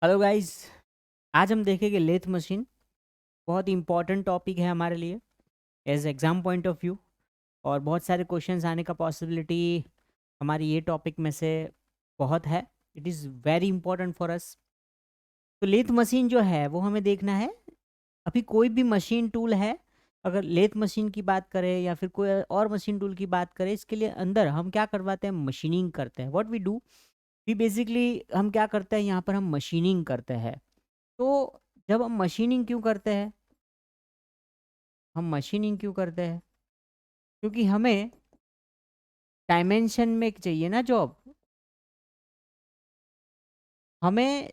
Hello guys. आज हम देखेंगे लेथ मशीन। बहुत इंपॉर्टेंट टॉपिक है हमारे लिए as exam point of view. और बहुत सारे क्वेश्चंस आने का पॉसिबिलिटी हमारी ये टॉपिक में से बहुत है। It is very important for us. तो लेथ मशीन जो है वो हमें देखना है। अभी कोई भी मशीन टूल है, अगर लेथ मशीन की बात करें या फिर कोई और मशीन टूल की बात करें, इसके लिए अंदर हम क्या करवाते हैं? मशीनिंग करते हैं। What we do, we basically हम क्या करते हैं? यहाँ पर हम मशीनिंग करते हैं। तो जब हम मशीनिंग क्यों करते हैं? हम मशीनिंग क्यों करते हैं? क्योंकि हमें डायमेंशन में चाहिए ना जॉब। हमें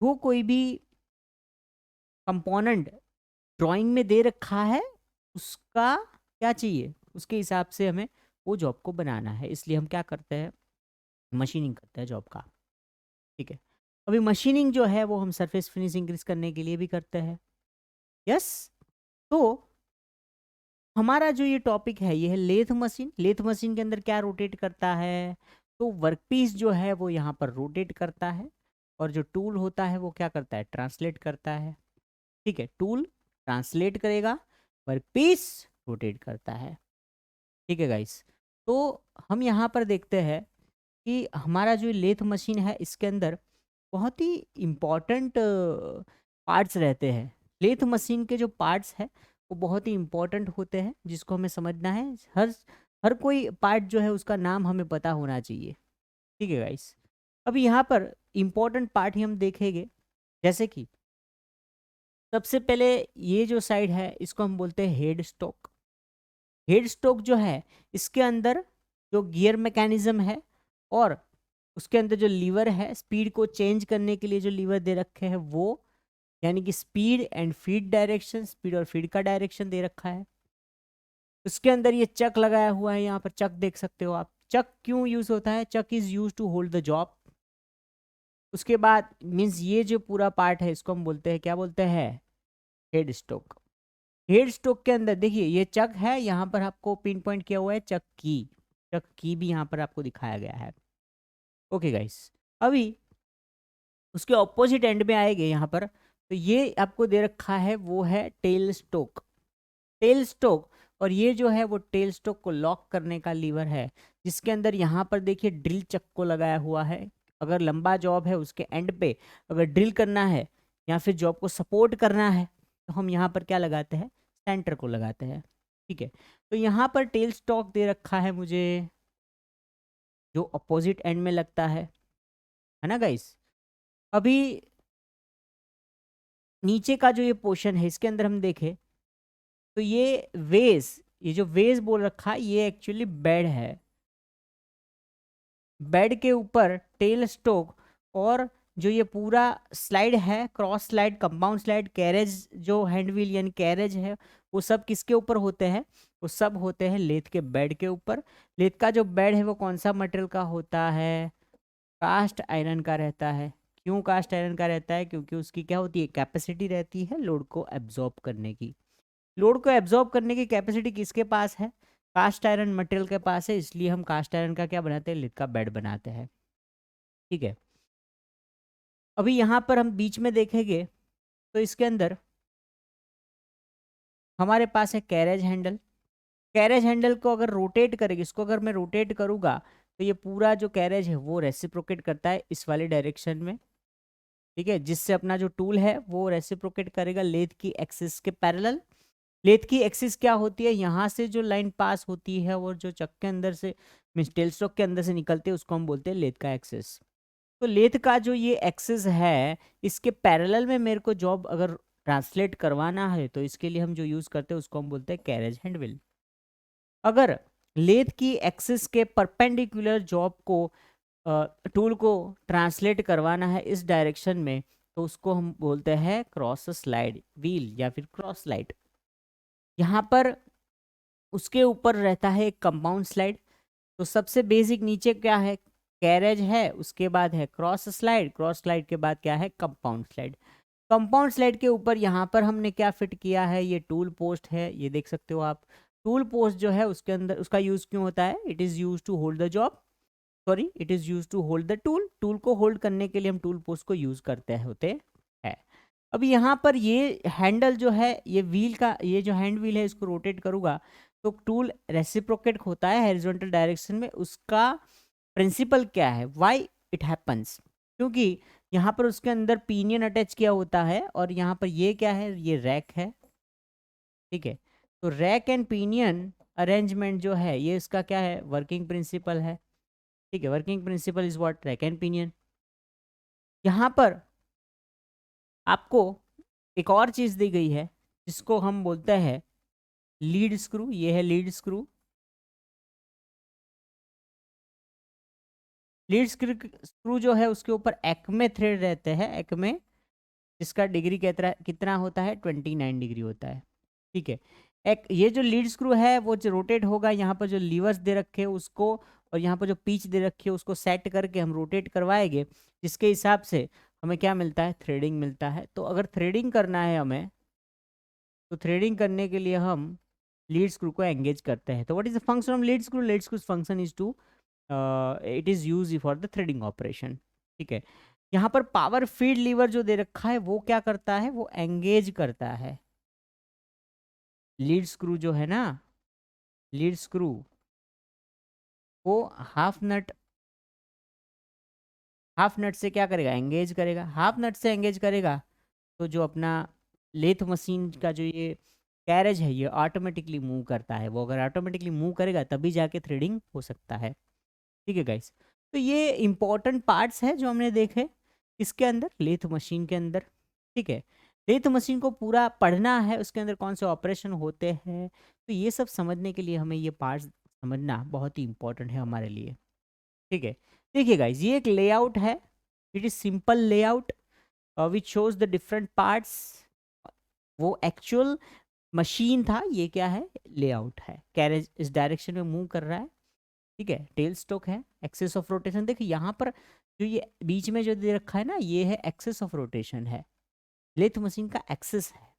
वो कोई भी कंपोनेंट ड्राइंग में दे रखा है, उसका क्या चाहिए, उसके हिसाब से हमें वो जॉब को बनाना है। इसलिए हम क्या करते हैं? मशीनिंग करते हैं जॉब का। ठीक है। अभी मशीनिंग जो है वो हम सरफेस फिनिशिंग इंक्रीज करने के लिए भी करते हैं। यस। तो हमारा जो ये टॉपिक है ये है लेथ मशीन। लेथ मशीन के अंदर क्या रोटेट करता है? तो वर्कपीस जो है वो यहाँ पर रोटेट करता है, और जो टूल होता है वो क्या करता है? ट्रांसलेट करता है। ठीक है, टूल ट्रांसलेट करेगा, वर्कपीस रोटेट करता है। ठीक है गाइस। तो हम यहाँ पर देखते हैं कि हमारा जो लेथ मशीन है इसके अंदर बहुत ही इम्पॉर्टेंट पार्ट्स रहते हैं। लेथ मशीन के जो पार्ट्स हैं वो बहुत ही इम्पॉर्टेंट होते हैं, जिसको हमें समझना है। हर हर कोई पार्ट जो है उसका नाम हमें पता होना चाहिए। ठीक है गाइस। अभी यहाँ पर इम्पॉर्टेंट पार्ट ही हम देखेंगे। जैसे कि सबसे पहले ये जो साइड है इसको हम बोलते हैं हेड स्टॉक। हेड स्टॉक जो है इसके अंदर जो गियर मैकेनिज्म है, और उसके अंदर जो लीवर है स्पीड को चेंज करने के लिए जो लीवर दे रखे हैं वो, यानी कि speed and feed direction, speed और फीड का डायरेक्शन दे रखा है। उसके अंदर ये चक लगाया हुआ है, यहाँ पर चक देख सकते हो आप। चक क्यों यूज होता है? Chuck is use to hold the job. उसके बाद मीन्स ये जो पूरा पार्ट है इसको हम बोलते हैं, क्या बोलते हैं? Head stock. हेड स्टॉक के अंदर देखिए ये चक है, यहाँ पर आपको पिन पॉइंट किया हुआ है चक की। चक की भी यहाँ पर आपको दिखाया गया है। Okay guys. अभी उसके ऑपोजिट एंड में आएंगे यहाँ पर, तो ये आपको दे रखा है वो है टेल स्टोक। टेल स्टोक, और ये जो है वो टेल स्टोक को लॉक करने का लीवर है, जिसके अंदर यहाँ पर देखिए ड्रिल चक को लगाया हुआ है। अगर लंबा जॉब है उसके एंड पे अगर ड्रिल करना है या फिर जॉब को सपोर्ट करना है, तो हम यहाँ पर क्या लगाते हैं? सेंटर को लगाते हैं। ठीक है। तो यहाँ पर टेल स्टॉक दे रखा है मुझे, जो अपोजिट एंड में लगता है ना गाइस। अभी नीचे का जो ये पोर्शन है इसके अंदर हम देखें तो ये वेज, ये जो वेज बोल रखा है ये एक्चुअली बेड है। बेड के ऊपर टेल स्टोक, और जो ये पूरा स्लाइड है, cross slide, compound slide, carriage, जो हैंड व्हील यानी कैरेज है, वो सब किसके ऊपर होते हैं? वो सब होते हैं लेथ के बेड के ऊपर। लेथ का जो बेड है वो कौन सा मटेरियल का होता है? कास्ट आयरन का रहता है। क्यों कास्ट आयरन का रहता है? क्योंकि उसकी क्या होती है? कैपेसिटी रहती है लोड को एब्जॉर्ब करने की। लोड को एब्जॉर्ब करने की कैपेसिटी किसके पास है? कास्ट आयरन मटेरियल के पास है। इसलिए हम कास्ट आयरन का क्या बनाते हैं? लिथ का बेड बनाते हैं। ठीक है। अभी यहाँ पर हम बीच में देखेंगे तो इसके अंदर हमारे पास है कैरेज हैंडल। कैरेज हैंडल को अगर रोटेट करेगी, इसको अगर मैं रोटेट करूँगा तो ये पूरा जो कैरेज है वो रेसिप्रोकेट करता है इस वाले डायरेक्शन में। ठीक है, जिससे अपना जो टूल है वो रेसिप्रोकेट करेगा लेथ की एक्सिस के पैरेलल। लेथ की एक्सिस क्या होती है? यहाँ से जो लाइन पास होती है और जो चक के अंदर से मीन्स टेल स्टॉक के अंदर से निकलते हैं उसको हम बोलते हैं लेथ का एक्सिस। तो लेथ का जो ये एक्सिस है इसके पैरेलल में मेरे को जॉब अगर ट्रांसलेट करवाना है तो इसके लिए हम जो यूज करते हैं उसको हम बोलते हैं कैरेज हैंडविल। अगर लेथ की एक्सिस के परपेंडिकुलर जॉब को टूल को ट्रांसलेट करवाना है इस डायरेक्शन में, तो उसको हम बोलते हैं क्रॉस स्लाइड व्हील या फिर क्रॉस स्लाइड। यहाँ पर उसके ऊपर रहता है एक कंपाउंड स्लाइड। तो सबसे बेसिक नीचे क्या है? कैरेज है, उसके बाद है क्रॉस स्लाइड, क्रॉस स्लाइड के बाद क्या है? Compound slide. कंपाउंड स्लाइड के ऊपर यहाँ पर हमने क्या फिट किया है? ये टूल पोस्ट है, ये देख सकते हो आप। टूल पोस्ट जो है उसके अंदर उसका यूज क्यों होता है? It is use to hold the job. Sorry, it is use to hold the tool. Tool को होल्ड करने के लिए हम टूल पोस्ट को यूज करते होते हैं। अब यहाँ पर ये हैंडल जो है, ये व्हील का, ये जो हैंड व्हील है, इसको रोटेट करूँगा तो टूल रेसिप्रोकेट होता है हॉरिजॉन्टल डायरेक्शन में। उसका प्रिंसिपल क्या है, व्हाई इट हैपन्स, क्योंकि यहाँ पर उसके अंदर पिनियन अटैच किया होता है और यहाँ पर ये क्या है, ये रैक है, ठीक है। तो रैक एंड पिनियन अरेंजमेंट जो है, ये इसका क्या है, वर्किंग प्रिंसिपल है, ठीक है। Working principle is what, rack and pinion. यहाँ पर आपको एक और चीज़ दी गई है जिसको हम बोलते हैं लीड स्क्रू। ये है लीड स्क्रू। लीड स्क्रू जो है उसके ऊपर एक्मे थ्रेड रहते हैं, एक्मे, जिसका डिग्री कितना होता है, 29 डिग्री होता है, ठीक है। एक ये जो लीड स्क्रू है वो जो रोटेट होगा, यहाँ पर जो लीवर्स दे रखे हैं उसको और यहाँ पर जो पीच दे रखी है उसको सेट करके हम रोटेट करवाएंगे, जिसके हिसाब से हमें क्या मिलता है, थ्रेडिंग मिलता है। तो अगर थ्रेडिंग करना है हमें, तो थ्रेडिंग करने के लिए हम लीड स्क्रू को एंगेज करते हैं। तो what is the function of lead screw? Lead screw function is to, it is use for the threading operation, ठीक है। यहाँ पर पावर फीड लीवर जो दे रखा है वो क्या करता है, वो एंगेज करता है लीड स्क्रू जो है ना, लीड स्क्रू वो हाफ नट से क्या करेगा, एंगेज करेगा। हाफ नट से एंगेज करेगा तो जो अपना लेथ मशीन का जो ये कैरेज है ये ऑटोमेटिकली मूव करता है। वो अगर ऑटोमेटिकली मूव करेगा तभी जाके थ्रेडिंग हो सकता है, ठीक है गाइस। तो ये इंपॉर्टेंट पार्ट्स है जो हमने देखे इसके अंदर, लेथ मशीन के अंदर, ठीक है। लेथ मशीन को पूरा पढ़ना है, उसके अंदर कौन से ऑपरेशन होते हैं, तो ये सब समझने के लिए हमें ये पार्ट्स समझना बहुत ही इंपॉर्टेंट है हमारे लिए, ठीक है। देखिए गाइस, ये एक लेआउट है, it is simple layout which shows the different parts. वो एक्चुअल मशीन था, ये क्या है, लेआउट है। कैरेज इस डायरेक्शन में मूव कर रहा है, ठीक है। टेल स्टोक है, एक्सेस ऑफ रोटेशन। देखिए यहाँ पर जो ये बीच में जो दे रखा है ना, ये है एक्सेस ऑफ रोटेशन है, लेथ मशीन का एक्सेस है।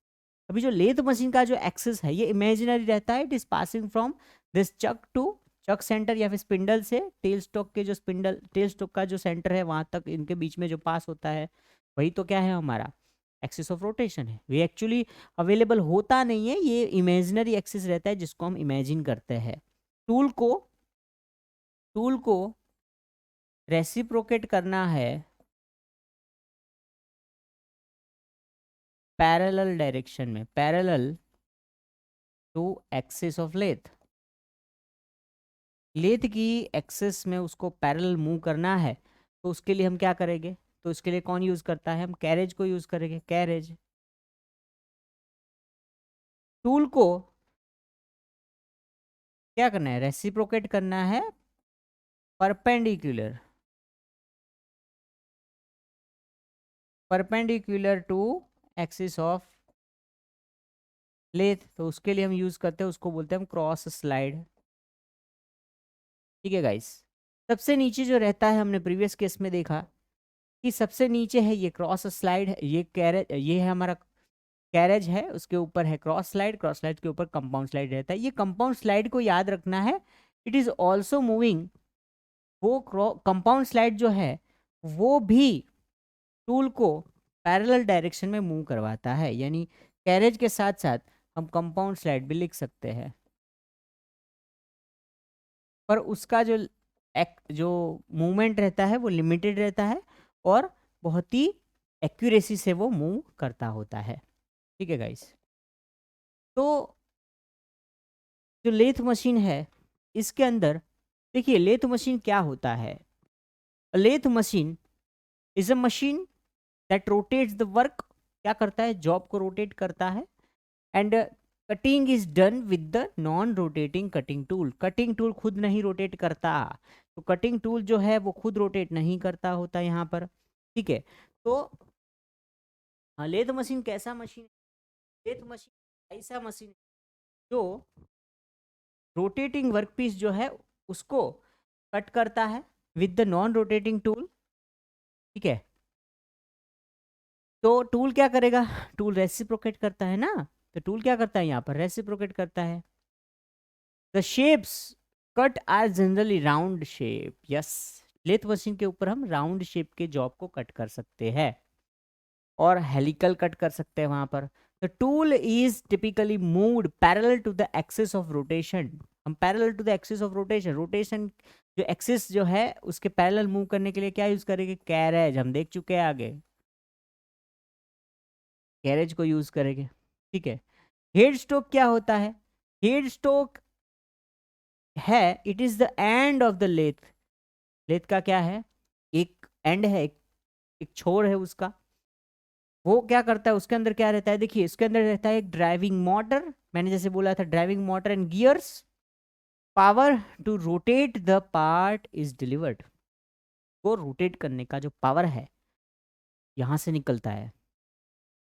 अभी जो लेथ मशीन का जो एक्सेस है ये इमेजिनरी रहता है, it is passing from this chuck to chuck centre, या फिर स्पिंडल से टेल स्टॉक के जो स्पिंडल, टेल स्टॉक का जो सेंटर है वहां तक, इनके बीच में जो पास होता है वही तो क्या है हमारा एक्सिस ऑफ रोटेशन है। ये एक्चुअली अवेलेबल होता नहीं है, ये इमेजिनरी एक्सिस रहता है जिसको हम इमेजिन करते हैं। टूल को रेसिप्रोकेट करना है पैरेलल डायरेक्शन में, parallel to axis of lathe. Lathe की एक्सिस में उसको पैरेलल मूव करना है, तो उसके लिए हम क्या करेंगे, तो इसके लिए कौन यूज करता है, हम कैरेज को यूज करेंगे। कैरेज टूल को क्या करना है, रेसिप्रोकेट करना है perpendicular, perpendicular to axis of lathe. तो उसके लिए हम यूज करते हैं, उसको बोलते हैं हम क्रॉस स्लाइड, ठीक है गाइस। सबसे नीचे जो रहता है, हमने प्रीवियस केस में देखा कि सबसे नीचे है ये क्रॉस स्लाइड है, ये कैरेज, ये है हमारा कैरेज है, उसके ऊपर है क्रॉस स्लाइड, क्रॉस स्लाइड के ऊपर कंपाउंड स्लाइड रहता है। ये कंपाउंड स्लाइड को याद रखना है, इट इज ऑल्सो मूविंग। वो कंपाउंड स्लाइड जो है वो भी टूल को पैरेलल डायरेक्शन में मूव करवाता है, यानी कैरेज के साथ साथ हम कंपाउंड स्लाइड भी लिख सकते हैं, पर उसका जो मूवमेंट रहता है वो लिमिटेड रहता है और बहुत ही एक्यूरेसी से वो मूव करता होता है, ठीक है गाइस। तो जो लेथ मशीन है इसके अंदर देखिए, लेथ मशीन क्या होता है, lathe machine is a machine that rotates the work. क्या करता है, जॉब को रोटेट करता है। And cutting is done with the non rotating cutting tool. Cutting tool खुद नहीं रोटेट करता, तो कटिंग टूल जो है वो खुद रोटेट नहीं करता होता यहाँ पर, ठीक है। तो लेथ मशीन कैसा मशीन, लेथ मशीन ऐसा मशीन जो रोटेटिंग वर्कपीस जो है उसको कट करता है with the non rotating tool, ठीक है। तो टूल क्या करेगा, टूल रेसिप्रोकेट करता है ना, तो टूल क्या करता है यहाँ पर, रेसिप्रोकेट करता है। The shapes cut are generally round shape, yes, lathe machine के ऊपर हम राउंड शेप के जॉब को कट कर सकते हैं और हेलिकल कट कर सकते हैं वहां पर। The tool is typically moved parallel to the axis of rotation. हम parallel to the axis of rotation, rotation जो एक्सिस जो है उसके पैरेलल मूव करने के लिए क्या यूज करेंगे, कैरेज। हम देख चुके हैं आगे, कैरेज को यूज करेंगे, ठीक है। हेड स्ट्रोक क्या होता है, हेड स्ट्रोक है, it is the end of the lathe. Lathe का क्या है, एक एंड है, एक छोर है उसका। वो क्या करता है, उसके अंदर क्या रहता है, देखिए इसके अंदर रहता है एक ड्राइविंग मोटर, मैंने जैसे बोला था driving motor and gears. Power to rotate the part is delivered. को रोटेट करने का जो पावर है यहां से निकलता है,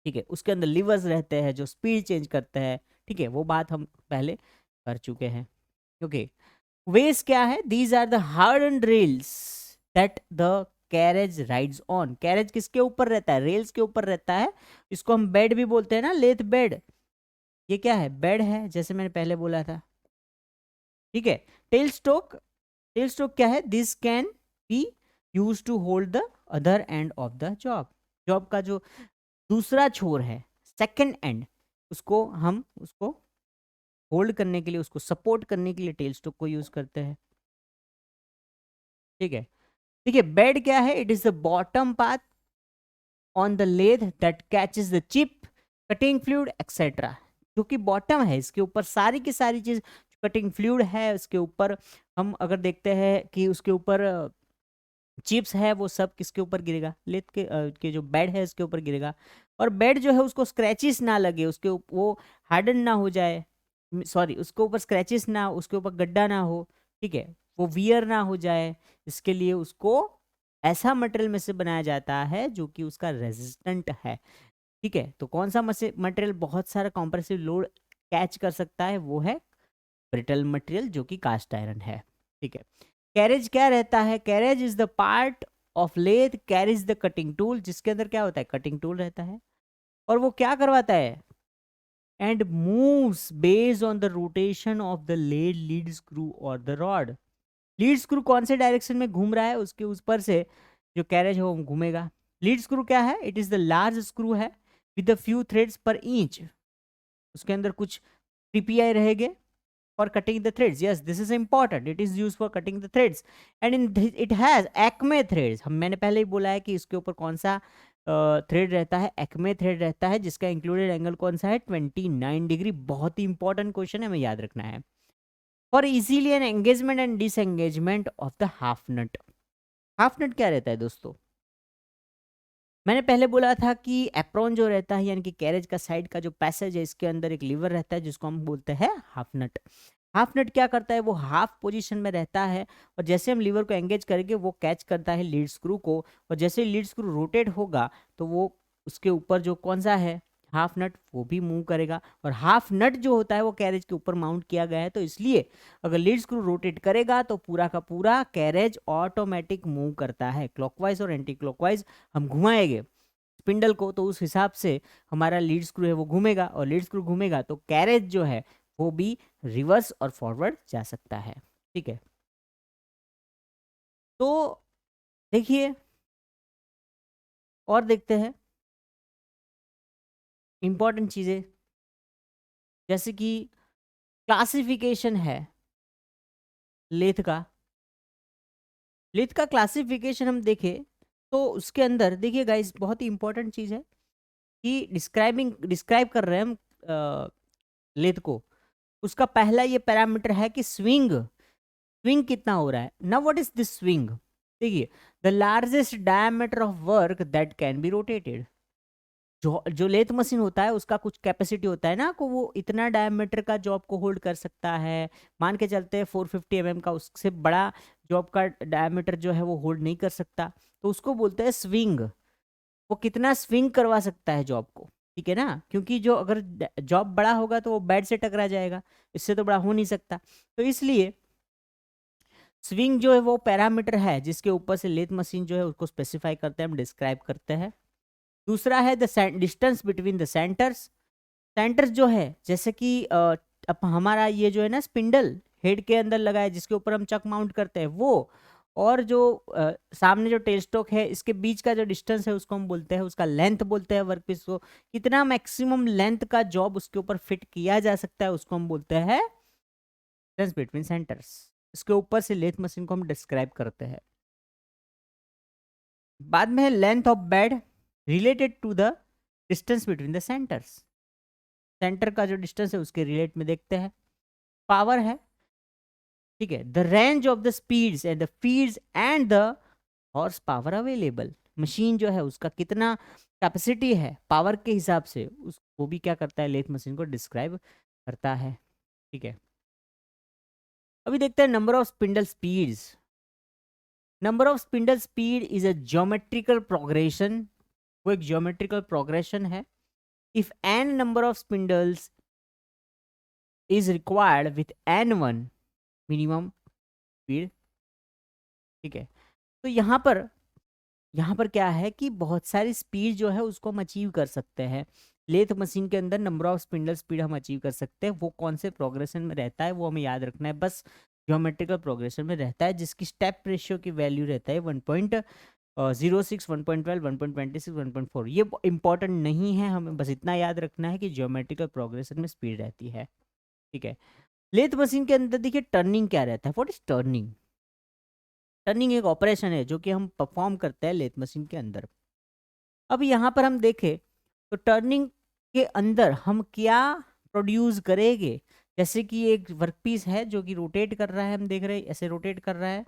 ठीक है। उसके अंदर लिवर्स रहते हैं जो स्पीड चेंज करते हैं, ठीक है, वो बात हम पहले कर चुके हैं। ओके, वेस क्या है, these are the hardened rails that the carriage rides on. Carriage किसके ऊपर रहता है, रेल्स के ऊपर रहता है। इसको हम बेड भी बोलते हैं ना, लेथ बेड। ये क्या है, बेड है, जैसे मैंने पहले बोला था, ठीक है। टेल स्ट्रोक, टेल स्ट्रोक क्या है, this can be use to hold the other end of the job. Job का जो दूसरा छोर है, सेकंड एंड, उसको हम उसको होल्ड करने के लिए, उसको सपोर्ट करने के लिए टेल स्ट्रोक को यूज करते हैं, ठीक है। देखिए बेड क्या है, it is the bottom part on the lathe that catches the chip, cutting fluid etcetera. जो कि बॉटम है, इसके ऊपर सारी की सारी चीज, कटिंग फ्लूइड है उसके ऊपर, हम अगर देखते हैं कि उसके ऊपर चिप्स है, वो सब किसके ऊपर गिरेगा, लेथ के जो बेड है उसके ऊपर गिरेगा। और बेड जो है उसको स्क्रैचेस ना लगे, उसके वो हार्डन ना हो जाए, सॉरी उसके ऊपर स्क्रैचेस ना, उसके ऊपर गड्ढा ना हो, ठीक है, वो वियर ना हो जाए, इसके लिए उसको ऐसा मटेरियल में से बनाया जाता है जो कि उसका रेजिस्टेंट है, ठीक है। तो कौन सा मटेरियल बहुत सारा कॉम्प्रेसिव लोड कैच कर सकता है, वो है ब्रिटल मटेरियल जो कि कास्ट आयरन है, ठीक है। कैरेज क्या रहता है, carriage is the part of lathe carries the cutting tool, जिसके अंदर क्या होता है, कटिंग टूल रहता है, और वो क्या करवाता है, and moves based on the rotation of the lead screw और द रॉड। लीड स्क्रू कौन से डायरेक्शन में घूम रहा है, उसके उस पर से जो कैरेज है वो घूमेगा। लीड स्क्रू क्या है, it is the large screw है विद द फ्यू थ्रेड्स पर इंच, उसके अंदर कुछ टीपीआई रहेंगे for cutting the threads. Yes, this is important, it is used for cutting the threads and it has acme threads। हम मैंने पहले ही बोला है कि इसके ऊपर कौन सा थ्रेड रहता है, एक्मे थ्रेड रहता है, जिसका इंक्लूडेड एंगल कौन सा है, 29 डिग्री। बहुत ही इंपॉर्टेंट क्वेश्चन है, हमें याद रखना है। For easily an engagement and disengagement of the half nut. Half nut क्या रहता है दोस्तों, मैंने पहले बोला था कि एप्रोन जो रहता है यानी कि कैरेज का साइड का जो पैसेज है, इसके अंदर एक लीवर रहता है जिसको हम बोलते हैं हाफ नट। हाफ नट क्या करता है, वो हाफ पोजीशन में रहता है, और जैसे हम लीवर को एंगेज करेंगे वो कैच करता है लीड स्क्रू को, और जैसे लीड स्क्रू रोटेट होगा तो वो उसके ऊपर जो कौन सा है हाफ नट, वो भी मूव करेगा। और हाफ नट जो होता है वो कैरेज के ऊपर माउंट किया गया है, तो इसलिए अगर लीड स्क्रू रोटेट करेगा तो पूरा का पूरा कैरेज ऑटोमेटिक मूव करता है, क्लॉकवाइज और एंटी क्लॉकवाइज हम घुमाएंगे स्पिंडल को, तो उस हिसाब से हमारा लीड स्क्रू है वो घूमेगा, और लीड स्क्रू घूमेगा तो कैरेज जो है वो भी रिवर्स और फॉरवर्ड जा सकता है, ठीक है। तो देखिए और देखते हैं इंपॉर्टेंट चीजें, जैसे कि क्लासिफिकेशन है लेथ का। लेथ का क्लासिफिकेशन हम देखें तो उसके अंदर देखिए गाइस, बहुत ही इंपॉर्टेंट चीज है कि डिस्क्राइब कर रहे हैं हम लेथ को, उसका पहला ये पैरामीटर है कि स्विंग, स्विंग कितना हो रहा है ना, व्हाट इज दिस स्विंग। देखिए the largest diameter of work that can B rotated. जो लेथ मशीन होता है उसका कुछ कैपेसिटी होता है ना, को वो इतना डायमीटर का जॉब को होल्ड कर सकता है, मान के चलते हैं 450 mm का, उससे बड़ा जॉब का डायमीटर जो है वो होल्ड नहीं कर सकता, तो उसको बोलते हैं स्विंग। वो कितना स्विंग करवा सकता है जॉब को, ठीक है ना, क्योंकि जो अगर जॉब बड़ा होगा तो वो बेड से टकरा जाएगा, इससे तो बड़ा हो नहीं सकता, तो इसलिए स्विंग जो है वो पैरामीटर है जिसके ऊपर से लेथ मशीन जो है उसको स्पेसिफाई करते हैं, हम डिस्क्राइब करते हैं। दूसरा है the distance between the centres. Centres जो है जैसे कि अब हमारा ये जो है ना स्पिंडल, हेड के अंदर लगा है जिसके ऊपर हम चक माउंट करते हैं वो, और जो सामने जो टेल स्टॉक है इसके बीच का जो डिस्टेंस है उसको हम बोलते हैं, उसका लेंथ बोलते हैं वर्कपीस को। कितना मैक्सिमम लेंथ का जॉब उसके ऊपर फिट किया जा सकता है उसको हम बोलते हैं डिस्टेंस बिटवीन सेंटर्स। इसके ऊपर से लेथ मशीन को हम डिस्क्राइब करते हैं। बाद में है length of bed related to the distance between the centres. Centre का जो डिस्टेंस है उसके रिलेट में देखते हैं। पावर है, ठीक है, the range of the speeds and the feeds and the horse power available. Machine जो है उसका कितना कैपेसिटी है पावर के हिसाब से वो भी क्या करता है, लेथ मशीन को डिस्क्राइब करता है, ठीक है। अभी देखते हैं number of spindle speeds. Number of spindle speed is a geometrical progression, वो एक ज्योमेट्रिकल प्रोग्रेशन है। If n number of spindles is required with n one minimum speed, ठीक है। तो यहाँ पर क्या है कि बहुत सारी स्पीड जो है उसको हम अचीव कर सकते हैं। लेथ मशीन के अंदर नंबर ऑफ स्पिंडल स्पीड हम अचीव कर सकते हैं। वो कौन से प्रोग्रेशन में रहता है वो हमें याद रखना है, बस ज्योमेट्रिकल प्रोग्रेशन में रहता है जिसकी स्टेप रेशियो की वैल्यू रहता है 1.06, 1.12, 1.26, 1.4। ये इंपॉर्टेंट नहीं है, हमें बस इतना याद रखना है कि ज्योमेट्रिकल प्रोग्रेशन में स्पीड रहती है, ठीक है। लेथ मशीन के अंदर देखिए टर्निंग क्या रहता है, व्हाट इज टर्निंग। टर्निंग एक ऑपरेशन है जो कि हम परफॉर्म करते हैं लेथ मशीन के अंदर। अब यहाँ पर हम देखें तो टर्निंग के अंदर हम क्या प्रोड्यूस करेंगे, जैसे कि एक वर्कपीस है जो कि रोटेट कर रहा है, हम देख रहे हैं ऐसे रोटेट कर रहा है,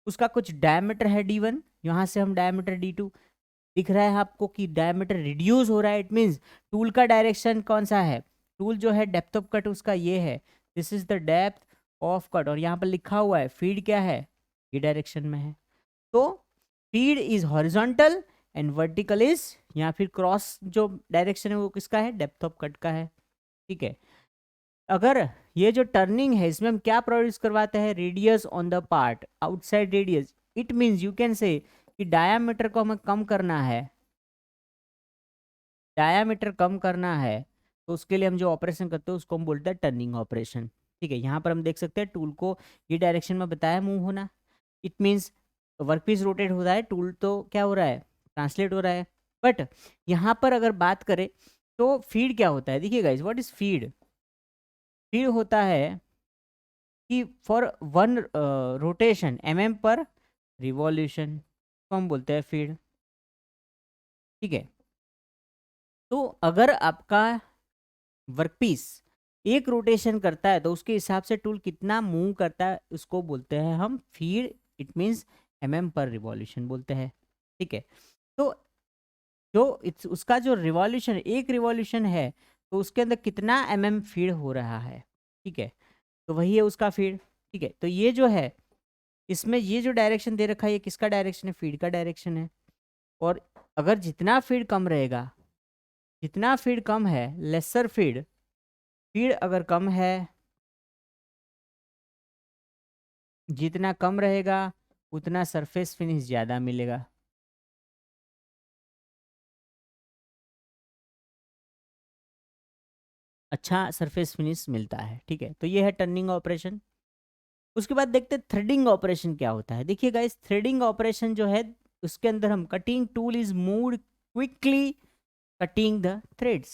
उसका कुछ डायमीटर है d1, यहाँ से हम डायमीटर d2, दिख रहा है आपको कि डायमीटर रिड्यूस हो रहा है। इट मीन्स टूल का डायरेक्शन कौन सा है, टूल जो है डेप्थ ऑफ कट उसका ये है, this is the depth of cut, और यहाँ पर लिखा हुआ है फीड क्या है, ये डायरेक्शन में है। तो feed is horizontal and vertical is, या फिर क्रॉस जो डायरेक्शन है वो किसका है, डेप्थ ऑफ कट का है, ठीक है। अगर ये जो टर्निंग है इसमें हम क्या प्रोड्यूस करवाते हैं, radius on the part outside radius. It means you can say कि डायामीटर को हमें कम करना है, डायामीटर कम करना है, तो उसके लिए हम जो ऑपरेशन करते हैं उसको हम बोलते हैं टर्निंग ऑपरेशन, ठीक है। यहाँ पर हम देख सकते हैं टूल को ये डायरेक्शन में बताया मूव होना, इट मीन्स वर्कपीस रोटेट हो रहा है, टूल तो क्या हो रहा है, ट्रांसलेट हो रहा है। बट यहाँ पर अगर बात करें तो फीड क्या होता है, देखिए guys what is feed. Feed होता है कि फॉर वन रोटेशन पर रिवॉल्यूशन को हम बोलते हैं फीड, ठीक है। तो अगर आपका वर्कपीस एक रोटेशन करता है तो उसके हिसाब से टूल कितना मूव करता है उसको बोलते हैं हम फीड, इट मीन्स पर रिवॉल्यूशन बोलते हैं, ठीक है। तो जो उसका जो रिवॉल्यूशन, एक रिवॉल्यूशन है तो उसके अंदर कितना फीड हो रहा है, ठीक है, तो वही है उसका फीड, ठीक है। तो ये जो है इसमें ये जो डायरेक्शन दे रखा है ये किसका डायरेक्शन है, फीड का डायरेक्शन है। और अगर जितना फीड कम रहेगा, जितना फीड कम है, लेसर फीड, फीड अगर कम है, जितना कम रहेगा उतना सरफेस फिनिश ज़्यादा मिलेगा। अच्छा सरफेस फिनिश मिलता है, ठीक है। तो ये है टर्निंग ऑपरेशन। उसके बाद देखते हैं थ्रेडिंग ऑपरेशन क्या होता है। देखिए गाइस थ्रेडिंग ऑपरेशन जो है उसके अंदर हम cutting tool is moved quickly cutting the threads.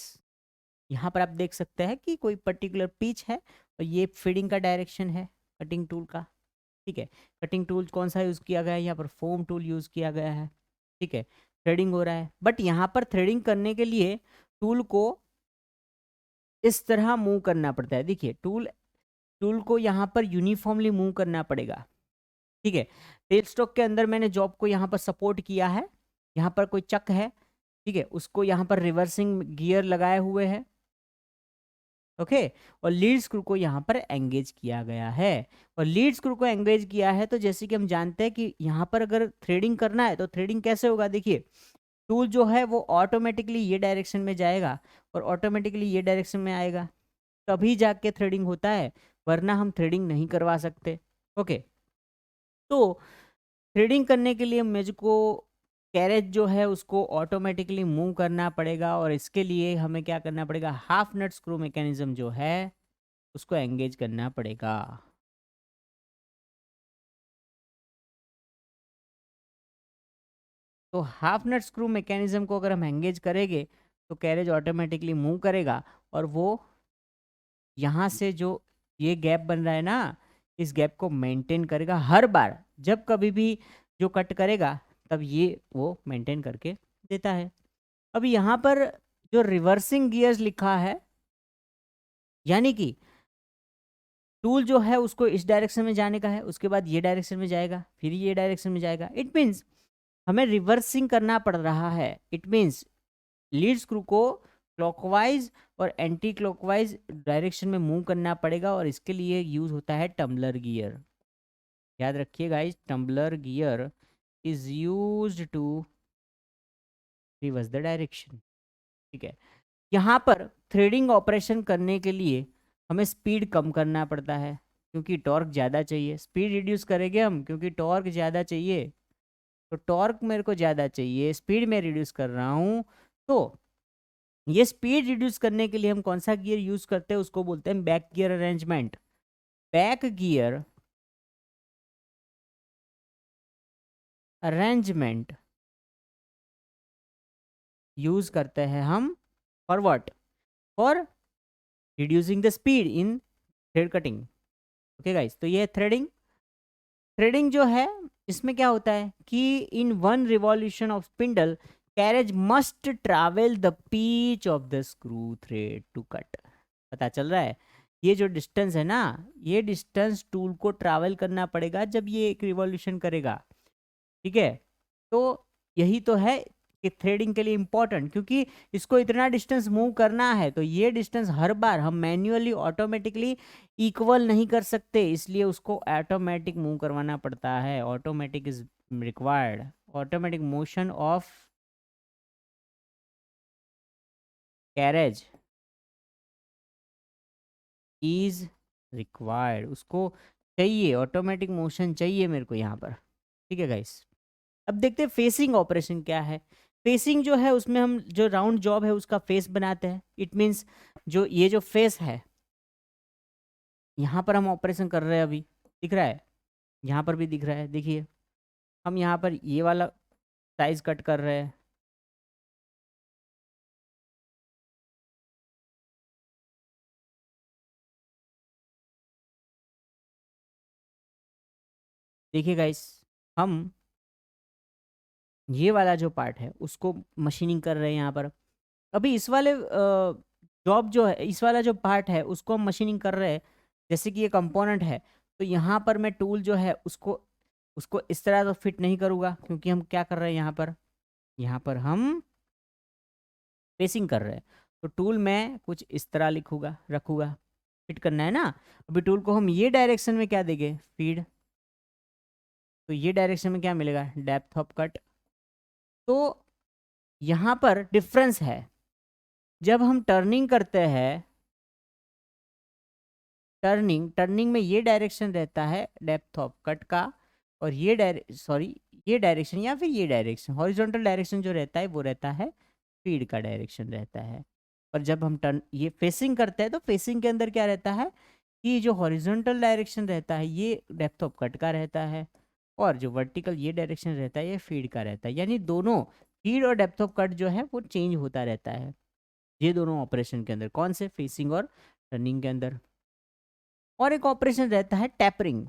यहाँ पर आप देख सकते हैं कि कोई पर्टिकुलर पिच है और ये फीडिंग का डायरेक्शन है कटिंग टूल का, ठीक है। कटिंग टूल कौन सा यूज़ किया गया है, यहाँ पर फोम टूल यूज़ किया गया है, ठीक है। थ्रेडिंग हो रहा है, बट यहाँ पर थ्रेडिंग करने के लिए टूल को इस तरह मूव करना पड़ता है। देखिए टूल टूल को यहाँ पर यूनिफॉर्मली मूव करना पड़ेगा, ठीक है। टेल स्टॉक के अंदर मैंने जॉब को यहाँ पर सपोर्ट किया है, यहाँ पर कोई चक है, ठीक है, उसको यहाँ पर रिवर्सिंग गियर लगाए हुए हैं, ओके। और लीड स्क्रू को यहाँ पर एंगेज किया गया है। और लीड स्क्रू को एंगेज किया है तो जैसे कि हम जानते हैं कि यहाँ पर अगर थ्रेडिंग करना है तो थ्रेडिंग कैसे होगा, देखिए टूल जो है वो ऑटोमेटिकली ये डायरेक्शन में जाएगा और ऑटोमेटिकली ये डायरेक्शन में आएगा, तभी जाके थ्रेडिंग होता है, वरना हम थ्रेडिंग नहीं करवा सकते, ओके। तो थ्रेडिंग करने के लिए मुझको कैरेज जो है उसको ऑटोमेटिकली मूव करना पड़ेगा, और इसके लिए हमें क्या करना पड़ेगा, हाफ नट स्क्रू मैकेनिज्म जो है उसको एंगेज करना पड़ेगा, तो हाफ नट स्क्रू मैकेनिज्म को अगर हम एंगेज करेंगे तो कैरेज ऑटोमेटिकली मूव करेगा, और वो यहाँ से जो ये गैप बन रहा है ना, इस गैप को मेंटेन करेगा हर बार, जब कभी भी जो कट करेगा तब ये वो मेंटेन करके देता है। अब यहाँ पर जो रिवर्सिंग गियर्स लिखा है, यानी कि टूल जो है उसको इस डायरेक्शन में जाने का है, उसके बाद ये डायरेक्शन में जाएगा, फिर ये डायरेक्शन में जाएगा। इट मीन्स हमें रिवर्सिंग करना पड़ रहा है। इट मीन्स लीड स्क्रू को क्लॉकवाइज और एंटी क्लॉकवाइज डायरेक्शन में मूव करना पड़ेगा, और इसके लिए यूज होता है टम्बलर गियर। याद रखिएगा, इस tumbler gear is used to reverse the direction. ठीक है, यहाँ पर थ्रेडिंग ऑपरेशन करने के लिए हमें स्पीड कम करना पड़ता है क्योंकि टॉर्क ज़्यादा चाहिए। स्पीड रिड्यूस करेंगे हम क्योंकि टॉर्क ज़्यादा चाहिए, तो टॉर्क मेरे को ज़्यादा चाहिए, स्पीड में रिड्यूस कर रहा हूँ। तो ये स्पीड रिड्यूस करने के लिए हम कौन सा गियर यूज़ करते हैं, उसको बोलते हैं back gear arrangement. Back gear arrangement use करते हैं हम for what, for reducing the speed in thread cutting. Okay guys, तो ये थ्रेडिंग। थ्रेडिंग जो है इसमें क्या होता है कि in one revolution of spindle carriage must travel the pitch of the screw thread to cut. पता चल रहा है, ये जो डिस्टेंस है ना, ये डिस्टेंस टूल को ट्रैवल करना पड़ेगा जब ये एक रिवॉल्यूशन करेगा। ठीक है, तो यही तो है कि थ्रेडिंग के लिए इंपॉर्टेंट, क्योंकि इसको इतना डिस्टेंस मूव करना है, तो ये डिस्टेंस हर बार हम मैन्युअली ऑटोमेटिकली इक्वल नहीं कर सकते, इसलिए उसको ऑटोमेटिक मूव करवाना पड़ता है। Automatic is required, automatic motion of carriage is required. उसको चाहिए, ऑटोमेटिक मोशन चाहिए मेरे को यहाँ पर। ठीक है गाइस, अब देखते हैं फेसिंग ऑपरेशन क्या है। फेसिंग जो है उसमें हम जो राउंड जॉब है उसका फेस बनाते हैं। इट मीन्स जो ये जो फेस है, यहाँ पर हम ऑपरेशन कर रहे हैं, अभी दिख रहा है, यहाँ पर भी दिख रहा है, देखिए हम यहाँ पर ये वाला साइज कट कर रहे हैं। देखिए गाइस, हम ये वाला जो पार्ट है उसको मशीनिंग कर रहे हैं यहाँ पर। अभी इस वाले जॉब जो है, इस वाला जो पार्ट है उसको हम मशीनिंग कर रहे हैं, जैसे कि ये कंपोनेंट है, तो यहाँ पर मैं टूल जो है उसको उसको इस तरह तो फिट नहीं करूँगा, क्योंकि हम क्या कर रहे हैं यहाँ पर हम पेसिंग कर रहे हैं। तो टूल मैं कुछ इस तरह लिखूँगा, रखूँगा, फिट करना है ना। अभी टूल को हम ये डायरेक्शन में क्या देंगे, फीड, तो ये डायरेक्शन में क्या मिलेगा, डेप्थ ऑफ कट। तो यहाँ पर डिफरेंस है, जब हम टर्निंग करते हैं, टर्निंग में ये डायरेक्शन रहता है डेप्थ ऑफ कट का, और ये ये डायरेक्शन या फिर ये डायरेक्शन, हॉरिजॉन्टल डायरेक्शन जो रहता है वो रहता है फीड का डायरेक्शन रहता है। और जब हम टर्न ये फेसिंग करते हैं तो फेसिंग के अंदर क्या रहता है कि जो हॉरिजॉन्टल डायरेक्शन रहता है ये डेप्थ ऑफ कट का रहता है, और जो वर्टिकल ये डायरेक्शन रहता है ये फीड का रहता है। यानी दोनों फीड और डेप्थ ऑफ कट जो है वो चेंज होता रहता है, ये दोनों ऑपरेशन के अंदर, कौन से, फेसिंग और टर्निंग के अंदर। और एक ऑपरेशन रहता है टैपरिंग।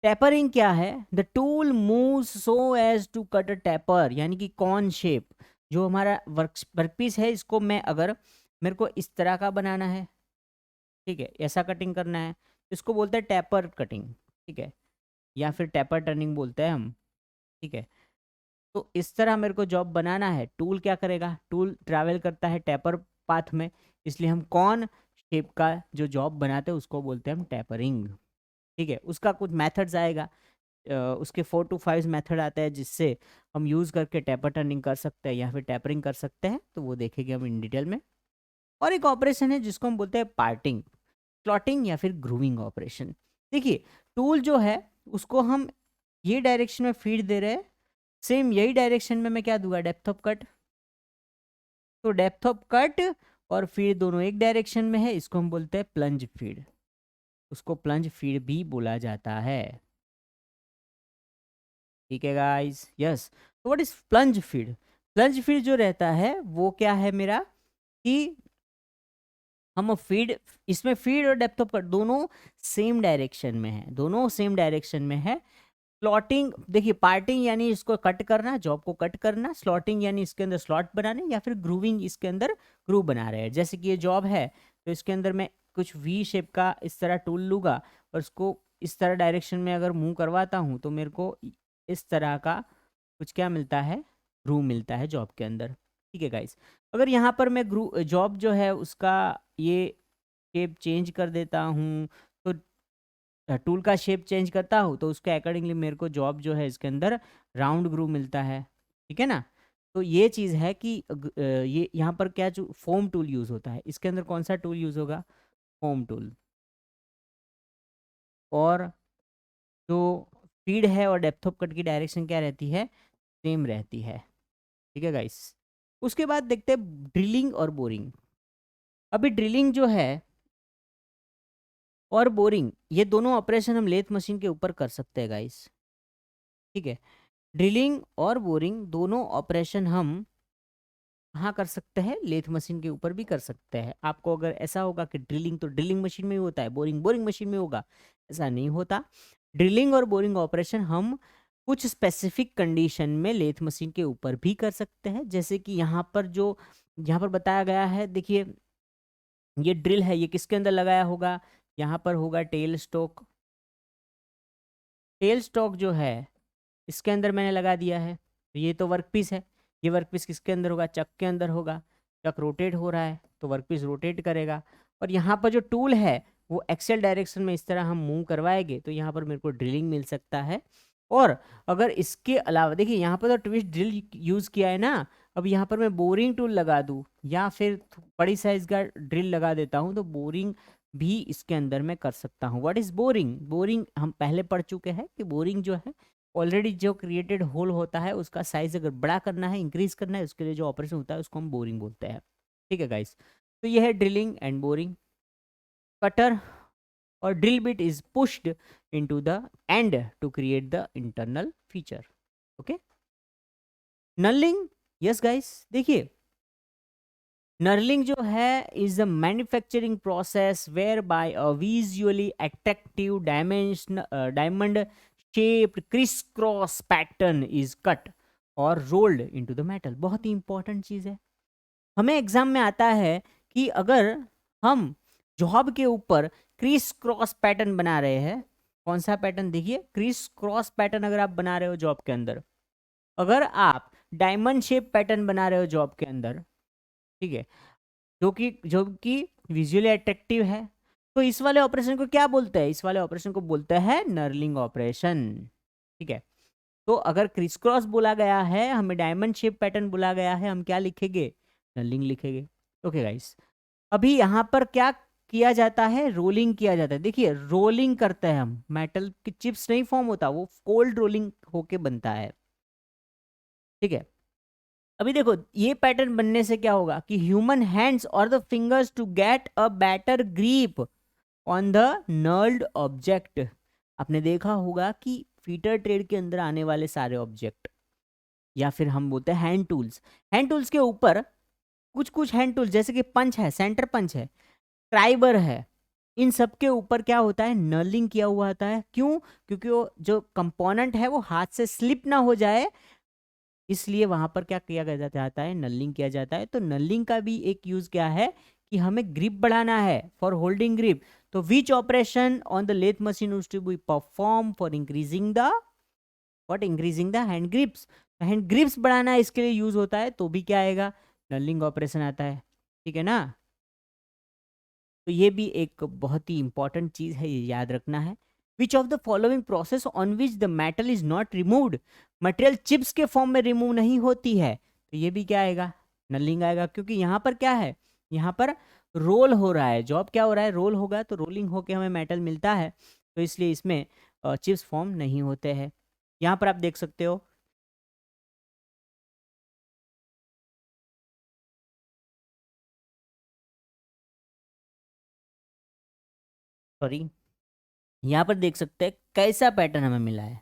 टैपरिंग क्या है, the tool moves so as to cut a taper, यानी कि कॉन शेप। जो हमारा वर्कपीस है इसको मैं अगर मेरे को इस तरह का बनाना है, ठीक है, ऐसा कटिंग करना है, तो इसको बोलते हैं टैपर कटिंग। ठीक है, या फिर टैपर टर्निंग बोलते हैं हम। ठीक है, तो इस तरह मेरे को जॉब बनाना है, टूल क्या करेगा, टूल ट्रैवल करता है टैपर पाथ में, इसलिए हम कौन शेप का जो जॉब बनाते हैं उसको बोलते हैं हम टैपरिंग। ठीक है, उसका कुछ मेथड्स आएगा, उसके 4 to 5 मेथड आते हैं जिससे हम यूज़ करके टैपर टर्निंग कर सकते हैं या फिर टैपरिंग कर सकते हैं, तो वो देखेंगे हम इन डिटेल में। और एक ऑपरेशन है जिसको हम बोलते हैं पार्टिंग, स्लॉटिंग या फिर ग्रूविंग ऑपरेशन। देखिए, टूल जो है उसको हम ये डायरेक्शन में फीड दे रहे हैं, सेम यही डायरेक्शन में मैं क्या दूंगा, डेप्थ ऑफ कट। तो डेप्थ ऑफ कट और फीड दोनों एक डायरेक्शन में है, इसको हम बोलते हैं प्लंज फीड, उसको प्लंज फीड भी बोला जाता है। ठीक है गाइस, यस। तो what is plunge feed? Plunge feed जो रहता है वो क्या है मेरा, कि हम फीड, इसमें फीड और डेप्थ ऑफ कट दोनों सेम डायरेक्शन में है, दोनों सेम डायरेक्शन में है। स्लॉटिंग देखिए, पार्टिंग यानी इसको कट करना, जॉब को कट करना, स्लॉटिंग यानी इसके अंदर स्लॉट बनाने, या फिर ग्रूविंग, इसके अंदर ग्रूव बना रहे हैं। जैसे कि ये जॉब है तो इसके अंदर मैं कुछ वी शेप का इस तरह टूल लूँगा और इसको इस तरह डायरेक्शन में अगर मूव करवाता हूँ तो मेरे को इस तरह का कुछ क्या मिलता है, ग्रूव मिलता है जॉब के अंदर। ठीक है गाइस, अगर यहाँ पर मैं ग्रूव जॉब जो है उसका ये शेप चेंज कर देता हूँ, तो टूल का शेप चेंज करता हूँ तो उसके अकॉर्डिंगली मेरे को जॉब जो है इसके अंदर राउंड ग्रूव मिलता है। ठीक है ना? तो ये चीज़ है कि ये यहाँ पर क्या जो फोम टूल यूज़ होता है, इसके अंदर कौन सा टूल यूज़ होगा, फोम टूल। और जो फीड है और डेप्थ ऑफ कट की डायरेक्शन क्या रहती है, सेम रहती है। ठीक है गाइस, उसके बाद देखते हैं ड्रिलिंग और बोरिंग। अभी ड्रिलिंग जो है और बोरिंग, ये दोनों ऑपरेशन हम लेथ मशीन के ऊपर कर सकते हैं गाइस। ठीक है, ड्रिलिंग और बोरिंग दोनों ऑपरेशन हम कहाँ कर सकते हैं, लेथ मशीन के ऊपर भी कर सकते हैं। आपको अगर ऐसा होगा कि ड्रिलिंग तो ड्रिलिंग मशीन में ही होता है, बोरिंग बोरिंग मशीन में होगा, ऐसा नहीं होता। ड्रिलिंग और बोरिंग ऑपरेशन हम कुछ स्पेसिफिक कंडीशन में लेथ मशीन के ऊपर भी कर सकते हैं। जैसे कि यहाँ पर जो यहाँ पर बताया गया है, देखिए ये ड्रिल है, ये किसके अंदर लगाया होगा, यहाँ पर होगा टेल स्टॉक। टेल स्टॉक जो है इसके अंदर मैंने लगा दिया है, तो ये तो वर्कपीस है, ये वर्कपीस किसके अंदर होगा, चक के अंदर होगा। चक रोटेट हो रहा है तो वर्कपीस रोटेट करेगा। और यहाँ पर जो टूल है वो एक्सेल डायरेक्शन में इस तरह हम मूव करवाएंगे तो यहाँ पर मेरे को ड्रिलिंग मिल सकता है। और अगर इसके अलावा देखिए यहाँ पर तो ट्विस्ट ड्रिल यूज़ किया है ना, अब यहाँ पर मैं बोरिंग टूल लगा दूँ या फिर बड़ी साइज का ड्रिल लगा देता हूँ तो बोरिंग भी इसके अंदर मैं कर सकता हूँ। What is boring? बोरिंग हम पहले पढ़ चुके हैं कि बोरिंग जो है ऑलरेडी जो क्रिएटेड होल होता है उसका साइज अगर बड़ा करना है, इंक्रीज करना है, उसके लिए जो ऑपरेशन होता है उसको हम बोरिंग बोलते हैं। ठीक है गाइस, तो ये है ड्रिलिंग एंड बोरिंग। कटर और drill bit is pushed into the end to create the internal feature. Okay, knurling, yes guys, देखिए नर्लिंग जो है is a manufacturing process where by a visually attractive diamond shaped criss cross pattern is cut और rolled into the metal. बहुत ही important चीज है, हमें exam में आता है कि अगर हम जॉब के ऊपर क्रिस क्रॉस पैटर्न बना रहे हैं, कौन सा पैटर्न, देखिए क्रिस क्रॉस पैटर्न अगर आप बना रहे हो जॉब के अंदर, अगर आप डायमंड शेप पैटर्न बना रहे हो जॉब के अंदर, ठीक है, जो कि विजुअली अट्रैक्टिव है, तो इस वाले ऑपरेशन को क्या बोलते हैं, इस वाले ऑपरेशन को बोलते हैं नर्लिंग ऑपरेशन। ठीक है, तो अगर क्रिस क्रॉस बोला गया है, हमें डायमंड शेप पैटर्न बोला गया है, हम क्या लिखेंगे, नर्लिंग लिखेंगे। ओके गाइस, अभी यहाँ पर क्या किया जाता है, रोलिंग किया जाता है। देखिए रोलिंग करते हैं हम, मेटल की चिप्स नहीं फॉर्म होता, वो कोल्ड रोलिंग होके बनता है। ठीक है, अभी देखो ये पैटर्न बनने से क्या होगा कि ह्यूमन हैंड्स और the fingers to get a better grip on the knurled object. आपने देखा होगा कि फीटर ट्रेड के अंदर आने वाले सारे ऑब्जेक्ट या फिर हम बोलते हैं हैंड टूल्स के ऊपर कुछ कुछ हैंड टूल्स जैसे कि पंच है, सेंटर पंच है, ट्राइबर है, इन सब के ऊपर क्या होता है, नर्लिंग किया हुआ होता है। क्यों? क्योंकि वो जो कंपोनेंट है वो हाथ से स्लिप ना हो जाए, इसलिए वहां पर क्या किया जाता है, नलिंग किया जाता है। तो नलिंग का भी एक यूज क्या है कि हमें ग्रिप बढ़ाना है, फॉर होल्डिंग ग्रिप। तो which operation on the lathe machine used to be perform for increasing the what, increasing the hand grips. Hand grips बढ़ाना है इसके लिए यूज होता है, तो भी क्या आएगा, नलिंग ऑपरेशन आता है। ठीक है ना? तो ये भी एक बहुत ही इंपॉर्टेंट चीज है, ये याद रखना है। Which of the following process on which the metal is not removed, material chips के फॉर्म में रिमूव नहीं होती है, तो ये भी क्या आएगा, नलिंग आएगा। क्योंकि यहाँ पर क्या है, यहाँ पर रोल हो रहा है, जॉब क्या हो रहा है, रोल होगा, तो रोलिंग होके हमें मेटल मिलता है, तो इसलिए इसमें चिप्स फॉर्म नहीं होते हैं। यहाँ पर आप देख सकते हो, सॉरी, यहाँ पर देख सकते हैं कैसा पैटर्न हमें मिला है।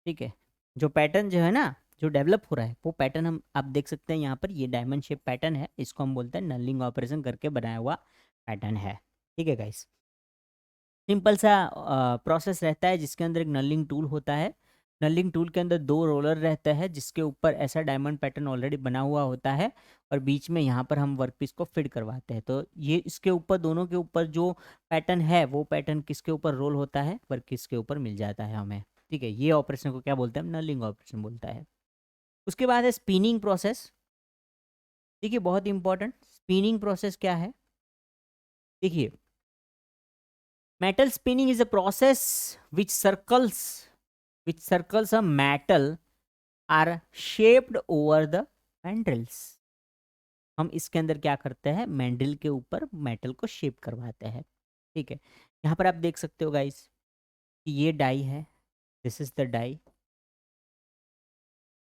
ठीक है, जो पैटर्न जो है ना, जो डेवलप हो रहा है, वो पैटर्न हम आप देख सकते हैं यहाँ पर, ये डायमंड शेप पैटर्न है, इसको हम बोलते हैं नलिंग ऑपरेशन करके बनाया हुआ पैटर्न है। ठीक है गाइस, सिंपल सा प्रोसेस रहता है जिसके अंदर एक नलिंग टूल होता है। नलिंग टूल के अंदर 2 रोलर रहता है जिसके ऊपर ऐसा डायमंड पैटर्न ऑलरेडी बना हुआ होता है, और बीच में यहाँ पर हम वर्कपीस को फिट करवाते हैं। तो ये इसके ऊपर, दोनों के ऊपर जो पैटर्न है वो पैटर्न किसके ऊपर रोल होता है, वर्कपीस के ऊपर मिल जाता है हमें। ठीक है, ये ऑपरेशन को क्या बोलते हैं, नलिंग ऑपरेशन बोलता है। उसके बाद है स्पिनिंग प्रोसेस। देखिए बहुत इंपॉर्टेंट, स्पिनिंग प्रोसेस क्या है, देखिए metal spinning is a process which circles a metal are shaped over the mandrels। हम इसके अंदर क्या करते हैं, मैंडल के ऊपर मेटल को शेप करवाते हैं। ठीक है, यहाँ पर आप देख सकते हो गाइस कि ये डाई है, दिस इज द डाई,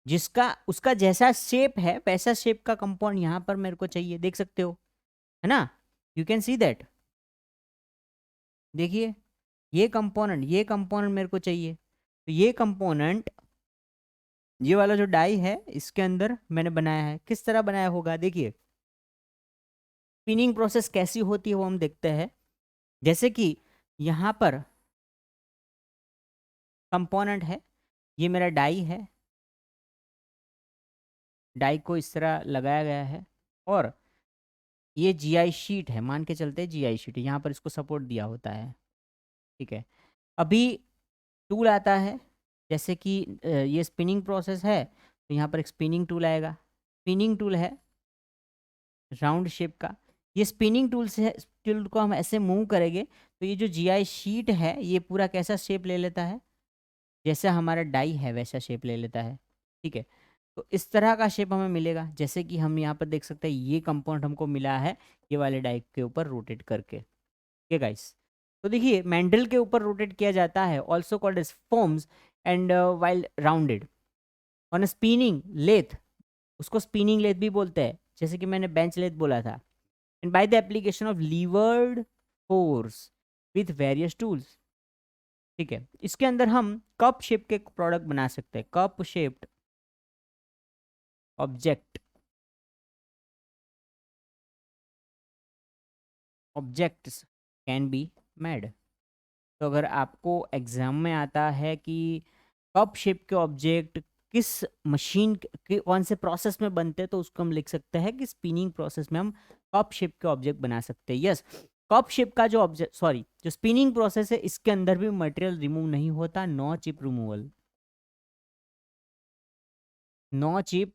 जिसका उसका जैसा शेप है वैसा शेप का कंपाउंड यहाँ पर मेरे को चाहिए, देख सकते हो, है ना, यू कैन सी दैट। देखिए ये कंपोनेंट मेरे को चाहिए, तो ये कंपोनेंट, ये वाला जो डाई है इसके अंदर मैंने बनाया है। किस तरह बनाया होगा, देखिए स्पिनिंग प्रोसेस कैसी होती है वो हम देखते हैं। जैसे कि यहाँ पर कंपोनेंट है, ये मेरा डाई है, डाई को इस तरह लगाया गया है, और ये जीआई शीट है, मान के चलते हैं जीआई शीट, यहाँ पर इसको सपोर्ट दिया होता है। ठीक है, अभी टूल आता है, जैसे कि ये स्पिनिंग प्रोसेस है, तो यहाँ पर एक स्पिनिंग टूल आएगा। स्पिनिंग टूल है राउंड शेप का, ये स्पिनिंग टूल से टूल को हम ऐसे मूव करेंगे तो ये जो जीआई शीट है ये पूरा कैसा शेप ले लेता है, जैसा हमारा डाई है वैसा शेप ले लेता है। ठीक है, तो इस तरह का शेप हमें मिलेगा, जैसे कि हम यहाँ पर देख सकते हैं ये कंपाउंड हमको मिला है ये वाले डाई के ऊपर रोटेट करके। ठीक है गाइस, तो देखिए मैंडल के ऊपर रोटेट किया जाता है, also called as forms and while rounded on spinning lathe, उसको स्पिनिंग लेथ भी बोलते हैं, जैसे कि मैंने बेंच लेथ बोला था। And by the application of levered force with various tools. ठीक है, इसके अंदर हम कप शेप के प्रोडक्ट बना सकते हैं, cup shaped objects can be made. तो अगर आपको एग्जाम में आता है कि कप शेप के ऑब्जेक्ट किस मशीन के कौन से प्रोसेस में बनते हैं, तो उसको हम लिख सकते हैं कि स्पिनिंग प्रोसेस में हम कप शेप के ऑब्जेक्ट बना सकते हैं। यस, कप शेप का जो ऑब्जेक्ट, सॉरी, जो स्पिनिंग प्रोसेस है इसके अंदर भी मटेरियल रिमूव नहीं होता, no chip removal, no chip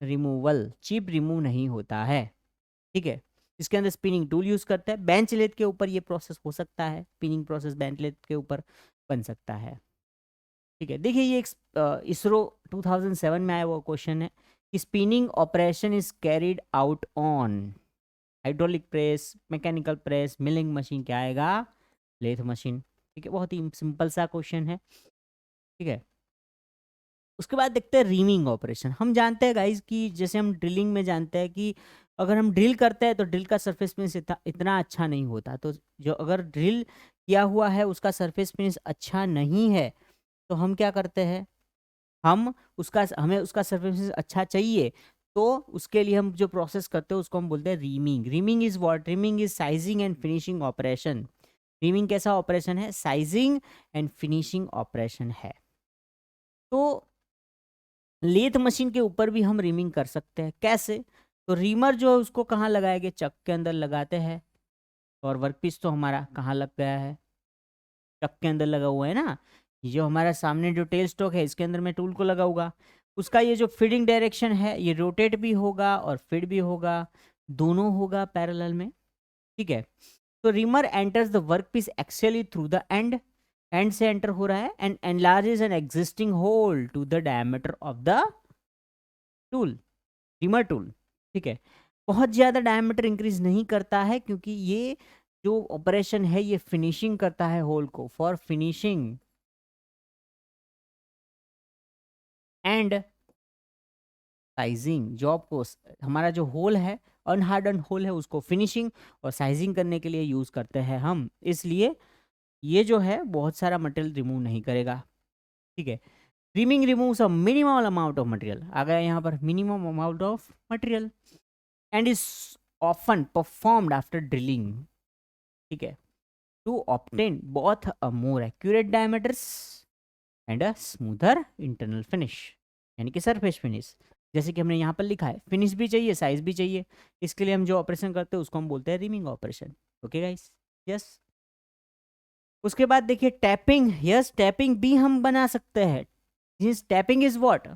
removal, chip remove नहीं होता है। ठीक है, इसके अंदर स्पिनिंग टूल यूज करता है, बेंच लेथ के ऊपर ये प्रोसेस हो सकता है, स्पिनिंग प्रोसेस बेंच लेथ के ऊपर बन सकता है। ठीक है, देखिए ये एक इसरो 2007 में आया हुआ क्वेश्चन है कि spinning operation is carried out on hydraulic press, mechanical press, milling machine, क्या आएगा, लेथ मशीन। ठीक है, बहुत ही सिंपल सा क्वेश्चन है। ठीक है, उसके बाद देखते हैं रीमिंग ऑपरेशन। हम जानते हैं गाइज कि जैसे हम ड्रिलिंग में जानते हैं कि अगर हम ड्रिल करते हैं तो ड्रिल का सरफेस फिनिश इतना अच्छा नहीं होता, तो जो अगर ड्रिल किया हुआ है उसका सरफेस फिनिश अच्छा नहीं है तो हम क्या करते हैं, हमें उसका सरफेस फिनिश अच्छा चाहिए, तो उसके लिए हम जो प्रोसेस करते हैं उसको हम बोलते हैं reaming. Reaming is what, reaming is sizing and finishing operation. Reaming कैसा ऑपरेशन है, साइजिंग एंड फिनिशिंग ऑपरेशन है। तो लेथ मशीन के ऊपर भी हम रीमिंग कर सकते हैं, कैसे, तो रीमर जो है उसको कहाँ लगाएंगे, चक के अंदर लगाते हैं, और वर्कपीस तो हमारा कहाँ लग गया है, चक के अंदर लगा हुआ है ना, ये जो हमारा सामने जो टेल स्टॉक है इसके अंदर मैं टूल को लगाऊंगा, उसका ये जो फीडिंग डायरेक्शन है ये रोटेट भी होगा और फीड भी होगा, दोनों होगा पैरेलल में। ठीक है, तो reamer enters the workpiece axially through the end से एंटर हो रहा है and enlarges an existing hole to the diameter of the tool, reamer tool. ठीक है, बहुत ज़्यादा डायमीटर इंक्रीज नहीं करता है क्योंकि ये जो ऑपरेशन है ये फिनिशिंग करता है होल को, for finishing and sizing. Job को हमारा जो होल है, अनहार्डन होल है, उसको फिनिशिंग और साइजिंग करने के लिए यूज़ करते हैं हम, इसलिए ये जो है बहुत सारा मटेरियल रिमूव नहीं करेगा। ठीक है, Reaming removes a minimal amount of material. आ गया यहाँ पर minimum amount of material and is often performed after drilling. ठीक है, to obtain both a more accurate diameters and a smoother internal finish, यानी कि सरफेस फिनिश. जैसे कि हमने यहाँ पर लिखा है, फिनिश भी चाहिए, साइज भी चाहिए. इसके लिए हम जो ऑपरेशन करते हैं उसको हम बोलते हैं reaming operation. Okay guys, yes. उसके बाद देखिए टैपिंग. यस, टैपिंग भी हम बना सकते हैं. जिस टैपिंग इज व्हाट,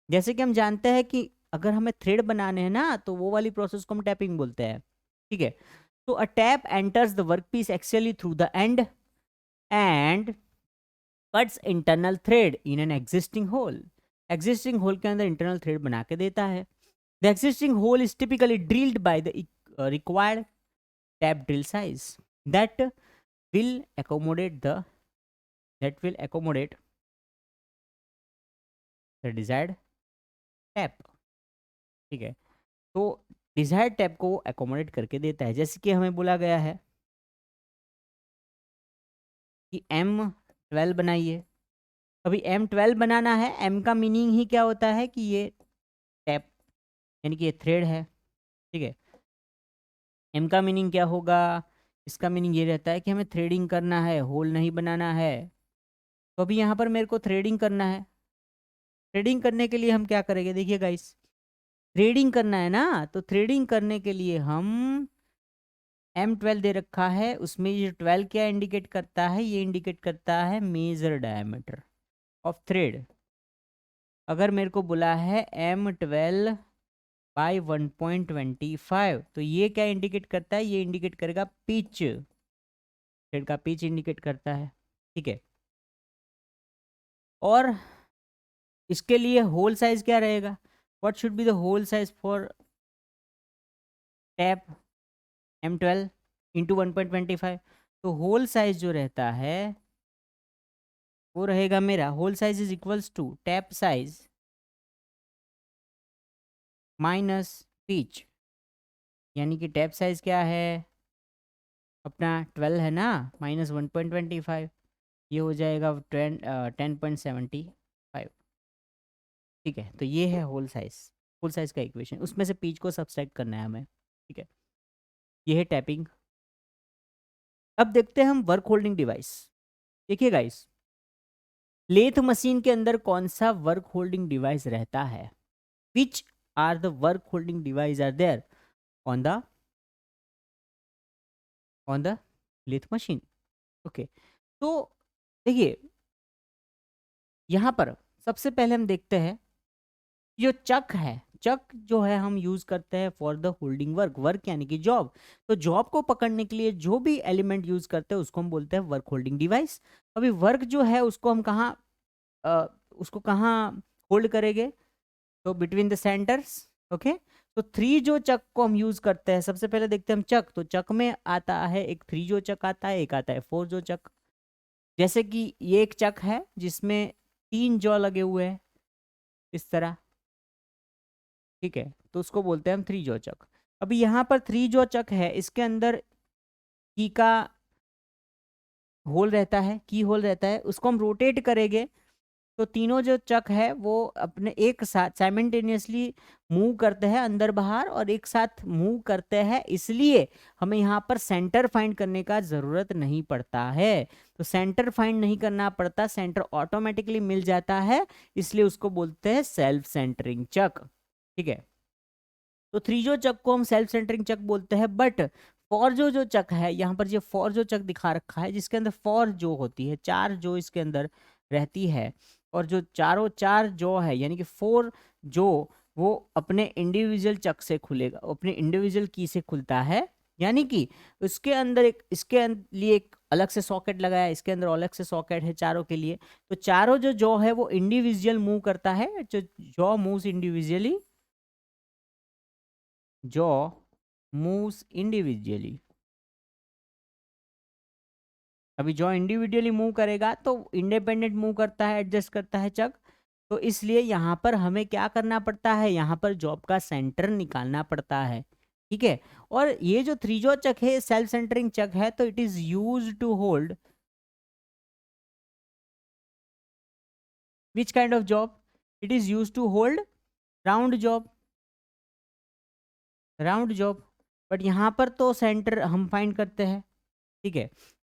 जैसे कि हम जानते हैं कि अगर हमें थ्रेड बनाने हैं ना, तो वो वाली प्रोसेस को हम टैपिंग बोलते हैं. ठीक है, तो a tap enters the workpiece axially through the end and cuts internal thread in an existing hole. Existing hole के अंदर इंटरनल थ्रेड बना के देता है. The existing hole is typically drilled by the required tap drill size that will accommodate the desired tap. ठीक है, तो desired tap को एकोमोडेट करके देता है. जैसे कि हमें बोला गया है कि M12 बनाइए. अभी M12 बनाना है. M का मीनिंग ही क्या होता है कि ये टैप यानी कि ये थ्रेड है. ठीक है, M का मीनिंग क्या होगा? इसका मीनिंग ये रहता है कि हमें थ्रेडिंग करना है, होल नहीं बनाना है. तो अभी यहाँ पर मेरे को थ्रेडिंग करना है. थ्रेडिंग करने के लिए हम क्या करेंगे? देखिए गाइस, थ्रेडिंग करना है ना, तो थ्रेडिंग करने के लिए हम M12 दे रखा है. उसमें ये 12 क्या इंडिकेट करता है? ये इंडिकेट करता है मेजर डायमीटर ऑफ थ्रेड. अगर मेरे को बोला है M12 बाई 1.25, तो ये क्या इंडिकेट करता है? ये इंडिकेट करेगा पिच, थ्रेड का पिच इंडिकेट करता है. ठीक है, और इसके लिए होल साइज क्या रहेगा? What should be the hole size for tap M12 into 1.25? तो होल साइज जो रहता है वो रहेगा मेरा, hole size is equals to tap size minus pitch. यानी कि टैप साइज क्या है अपना? 12 है ना, माइनस 1.25, ये हो जाएगा 10.75. ठीक है, तो ये है होल साइज. होल साइज का इक्वेशन, उसमें से पिच को सब्सट्रैक्ट करना है हमें. ठीक है, ये है टैपिंग. अब देखते हैं हम वर्क होल्डिंग डिवाइस. देखिए गाइस, लेथ मशीन के अंदर कौन सा वर्क होल्डिंग डिवाइस रहता है? Which are the work holding device are there on the lathe machine? Okay, तो देखिए यहाँ पर सबसे पहले हम देखते हैं जो चक है. चक जो है हम यूज करते हैं for the holding work. Work यानी कि जॉब. तो जॉब को पकड़ने के लिए जो भी एलिमेंट यूज करते हैं उसको हम बोलते हैं वर्क होल्डिंग डिवाइस. अभी वर्क जो है उसको हम उसको कहाँ होल्ड करेंगे? तो बिटवीन द सेंटर्स. ओके, तो थ्री जो चक को हम यूज करते हैं, सबसे पहले देखते हैं हम चक. तो चक में आता है एक थ्री जो चक आता है, एक आता है फोर जो चक. जैसे कि ये एक चक है जिसमें 3 जॉ लगे हुए हैं इस तरह. ठीक है, तो उसको बोलते हैं हम थ्री जॉ चक. अभी यहाँ पर थ्री जॉ चक है, इसके अंदर की का होल रहता है, की होल रहता है. उसको हम रोटेट करेंगे तो तीनों जो चक है वो अपने एक साथ साइमल्टेनियसली मूव करते हैं अंदर बाहर, और एक साथ मूव करते हैं. इसलिए हमें यहाँ पर सेंटर फाइंड करने का ज़रूरत नहीं पड़ता है. तो सेंटर फाइंड नहीं करना पड़ता, सेंटर ऑटोमेटिकली मिल जाता है. इसलिए उसको बोलते हैं सेल्फ सेंटरिंग चक. ठीक है, तो थ्री जो चक को हम सेल्फ सेंटरिंग चक बोलते हैं. बट फोर जो चक है, यहाँ पर जो फोर जो चक दिखा रखा है जिसके अंदर फोर जो होती है, चार जो इसके अंदर रहती है, और जो चारों चार जो है यानी कि फोर जो, वो अपने इंडिविजुअल चक से खुलेगा, अपने इंडिविजुअल की से खुलता है. यानी कि उसके अंदर एक, इसके लिए एक अलग से सॉकेट लगाया, इसके अंदर अलग से सॉकेट है चारों के लिए. तो चारों जो जॉ है वो इंडिविजुअल मूव करता है. जो jaw moves individually, jaw moves individually. अभी जॉ इंडिविजुअली मूव करेगा तो इंडिपेंडेंट मूव करता है, एडजस्ट करता है चक. तो इसलिए यहाँ पर हमें क्या करना पड़ता है? यहाँ पर जॉब का सेंटर निकालना पड़ता है. ठीक है, और ये जो थ्री जॉ चक है सेल्फ सेंटरिंग चक है, तो it is use to hold which kind of job? It is use to hold round job, round job. But यहाँ पर तो सेंटर हम फाइंड करते हैं, ठीक है,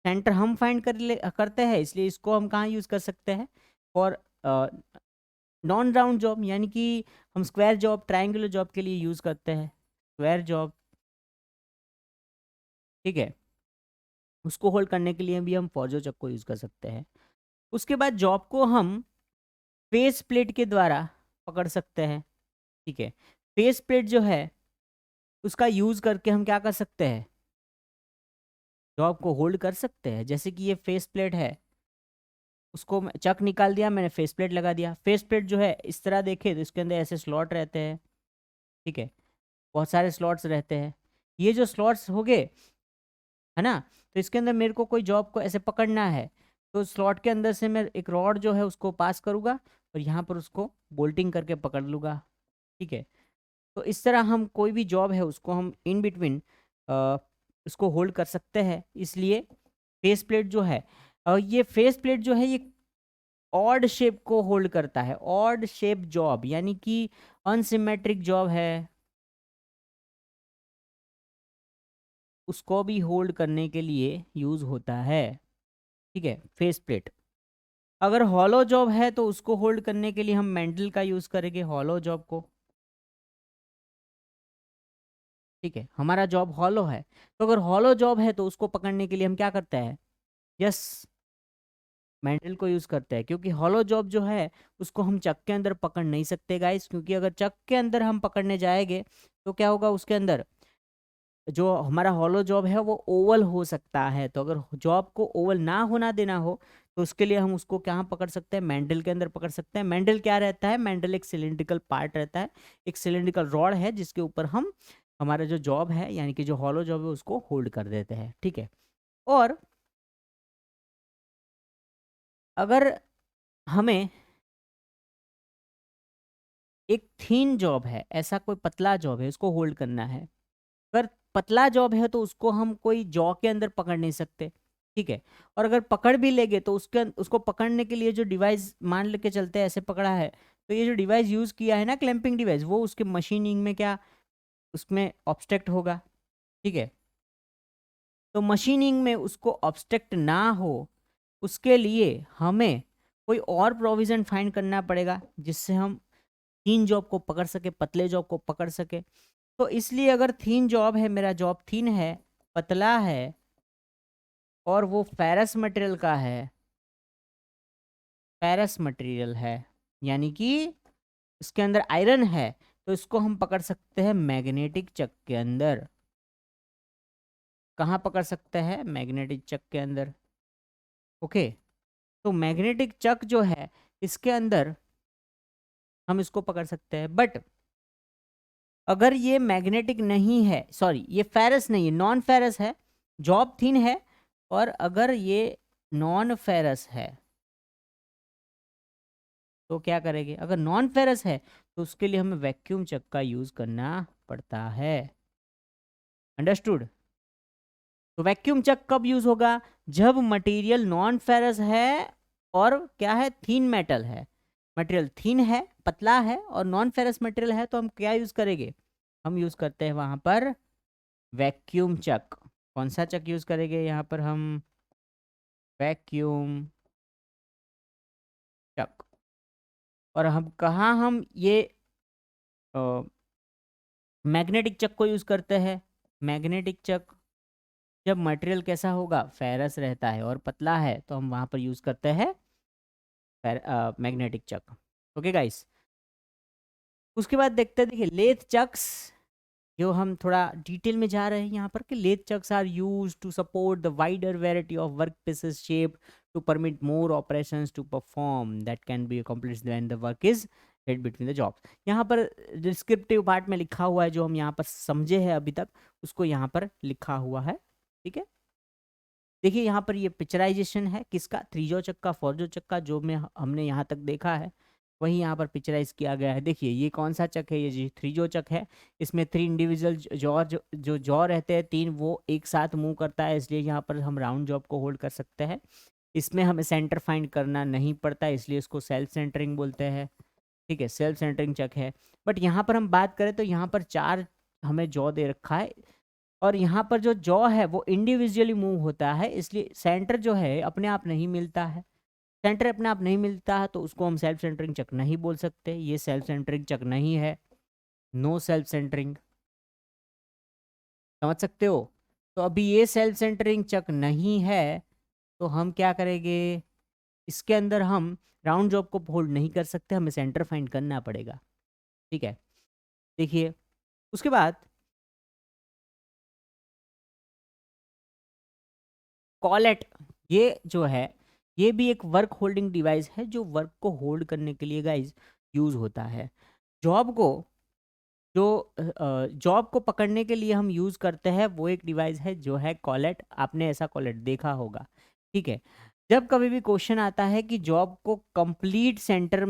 सेंटर हम फाइंड करते हैं, इसलिए इसको हम कहाँ यूज कर सकते हैं? फॉर नॉन राउंड जॉब, यानी कि हम स्क्वायर जॉब, ट्रायंगुलर जॉब के लिए यूज करते हैं स्क्वायर जॉब, ठीक है। उसको होल्ड करने के लिए भी हम फॉरजो चक को यूज कर सकते हैं। उसके बाद जॉब को हम फेस प्लेट के द्वारा पकड़ सकते हैं, ठीक है। फेस प्लेट जो है उसका यूज करके हम क्या कर सकते हैं? जॉब को होल्ड कर सकते हैं। जैसे कि ये फेस प्लेट है, उसको चक निकाल दिया मैंने, फेस प्लेट लगा दिया। फेस प्लेट जो है इस तरह देखे तो इसके अंदर ऐसे स्लॉट रहते हैं, ठीक है, बहुत सारे स्लॉट्स रहते हैं। ये जो स्लॉट्स हो गए, है ना, तो इसके अंदर मेरे को कोई जॉब को ऐसे पकड़ना है, तो स्लॉट के अंदर से मैं एक रॉड जो है उसको पास करूँगा और यहाँ पर उसको बोल्टिंग करके पकड़ लूँगा, ठीक है। तो इस तरह हम कोई भी जॉब है उसको हम इन बिटवीन उसको होल्ड कर सकते हैं। इसलिए फेस प्लेट जो है, ये फेस प्लेट जो है ये ऑड शेप को होल्ड करता है। ऑड शेप जॉब यानी कि अनसिमेट्रिक जॉब है, उसको भी होल्ड करने के लिए यूज होता है, ठीक है, फेस प्लेट। अगर हॉलो जॉब है तो उसको होल्ड करने के लिए हम मेंडल का यूज करेंगे, हॉलो जॉब को, ठीक है। हमारा जॉब हॉलो है, तो अगर हॉलो जॉब है तो उसको पकड़ने के लिए हम क्या करते हैं? यस, मेंडल को यूज करते हैं, क्योंकि हॉलो जॉब जो है उसको हम चक के अंदर पकड़ नहीं सकते गाइस, क्योंकि अगर चक के अंदर हम पकड़ने जाएंगे तो क्या होगा, उसके अंदर जो हमारा हॉलो जॉब है वो ओवल हो सकता है। तो अगर जॉब को ओवल ना होना देना हो तो उसके लिए हम उसको कहाँ पकड़ सकते हैं? मेंडल के अंदर पकड़ सकते हैं। मेंडल क्या रहता है? मेंडल एक सिलिंड्रिकल पार्ट रहता है, एक सिलिंड्रिकल रॉड है जिसके ऊपर हम हमारा जो जॉब है यानी कि जो हॉलो जॉब है उसको होल्ड कर देते हैं, ठीक है। और अगर हमें एक थीन जॉब है, ऐसा कोई पतला जॉब है, उसको होल्ड करना है, अगर पतला जॉब है तो उसको हम कोई जॉ के अंदर पकड़ नहीं सकते, ठीक है। और अगर पकड़ भी लेंगे तो उसको पकड़ने के लिए जो डिवाइस मान लेके चलते हैं ऐसे पकड़ा है, तो ये जो डिवाइस यूज किया है ना, क्लैंपिंग डिवाइस, वो उसके मशीनिंग में क्या उसमें ऑब्स्ट्रक्ट होगा, ठीक है। तो मशीनिंग में उसको ऑब्स्ट्रक्ट ना हो उसके लिए हमें कोई और प्रोविजन फाइंड करना पड़ेगा जिससे हम थीन जॉब को पकड़ सके, पतले जॉब को पकड़ सके। तो इसलिए अगर थीन जॉब है, मेरा जॉब थीन है, पतला है और वो फेरस मटेरियल का है, फेरस मटेरियल है यानी कि इसके अंदर आयरन है, तो इसको हम पकड़ सकते हैं मैग्नेटिक चक के अंदर। कहाँ पकड़ सकते हैं? मैग्नेटिक चक के अंदर, ओके। तो मैग्नेटिक चक जो है इसके अंदर हम इसको पकड़ सकते हैं। बट अगर ये मैग्नेटिक नहीं है, सॉरी ये फेरस नहीं है, नॉन फेरस है, जॉब थिन है, और अगर ये नॉन फेरस है तो क्या करेंगे? अगर नॉन फेरस है तो उसके लिए हमें वैक्यूम चक का यूज करना पड़ता है। अंडरस्टूड? तो वैक्यूम चक कब यूज होगा? जब मटेरियल नॉन फेरस है और क्या है, थीन मेटल है, मटेरियल थीन है, पतला है और नॉन फेरस मटेरियल है, तो हम क्या यूज करेंगे? हम यूज करते हैं वहां पर वैक्यूम चक। कौन सा चक यूज करेंगे यहाँ पर हम? वैक्यूम चक। और हम कहाँ हम ये मैग्नेटिक चक को यूज करते हैं? मैग्नेटिक चक जब मटेरियल कैसा होगा, फेरस रहता है और पतला है, तो हम वहां पर यूज करते हैं मैग्नेटिक चक। ओके गाइस, उसके बाद देखते हैं, देखिए लेथ चक्स, जो हम थोड़ा डिटेल में जा रहे हैं यहाँ पर, कि lathe chucks are use to support the wider variety of work pieces shape to permit more operations to perform that can be accomplished when the work is held between the jobs. यहाँ पर descriptive part में लिखा हुआ है, जो हम यहाँ पर समझे हैं अभी तक उसको यहाँ पर लिखा हुआ है, ठीक है। देखिए यहाँ पर ये पिक्चराइजेशन है किसका? त्रिजो चक्का, फोरजो चक्का, जो में हमने यहाँ तक देखा है वही यहाँ पर पिक्चराइज किया गया है। देखिए ये कौन सा चक है? ये जी थ्रीजो चक है। इसमें 3 इंडिविजुअल जॉ जो जॉ रहते हैं 3, वो एक साथ मूव करता है, इसलिए यहाँ पर हम राउंड जॉब को होल्ड कर सकते हैं। इसमें हमें सेंटर फाइंड करना नहीं पड़ता, इसलिए इसको सेल्फ सेंटरिंग बोलते हैं। ठीक है, सेल्फ सेंटरिंग चक है। बट यहाँ पर हम बात करें तो यहाँ पर 4 हमें जॉ दे रखा है, और यहाँ पर जो जॉ है वो इंडिविजुअली मूव होता है, इसलिए सेंटर जो है अपने आप नहीं मिलता है। सेंटर अपने आप नहीं मिलता है तो उसको हम सेल्फ सेंटरिंग चक नहीं बोल सकते, ये सेल्फ सेंटरिंग चक नहीं है, नो सेल्फ सेंटरिंग। समझ सकते हो? तो अभी ये सेल्फ सेंटरिंग चक नहीं है, तो हम क्या करेंगे, इसके अंदर हम राउंड जॉब को होल्ड नहीं कर सकते, हमें सेंटर फाइंड करना पड़ेगा। ठीक है, देखिए उसके बाद कॉलेट, ये जो है ये भी एक वर्क होल्डिंग डिवाइस है जो वर्क को होल्ड करने के लिए गाइज यूज होता है। जॉब को जो जॉब को पकड़ने के लिए हम यूज करते हैं वो एक डिवाइस है जो है कॉलेट। आपने ऐसा कॉलेट देखा होगा। ठीक है, जब कभी भी क्वेश्चन आता है कि जॉब को कंप्लीट सेंटर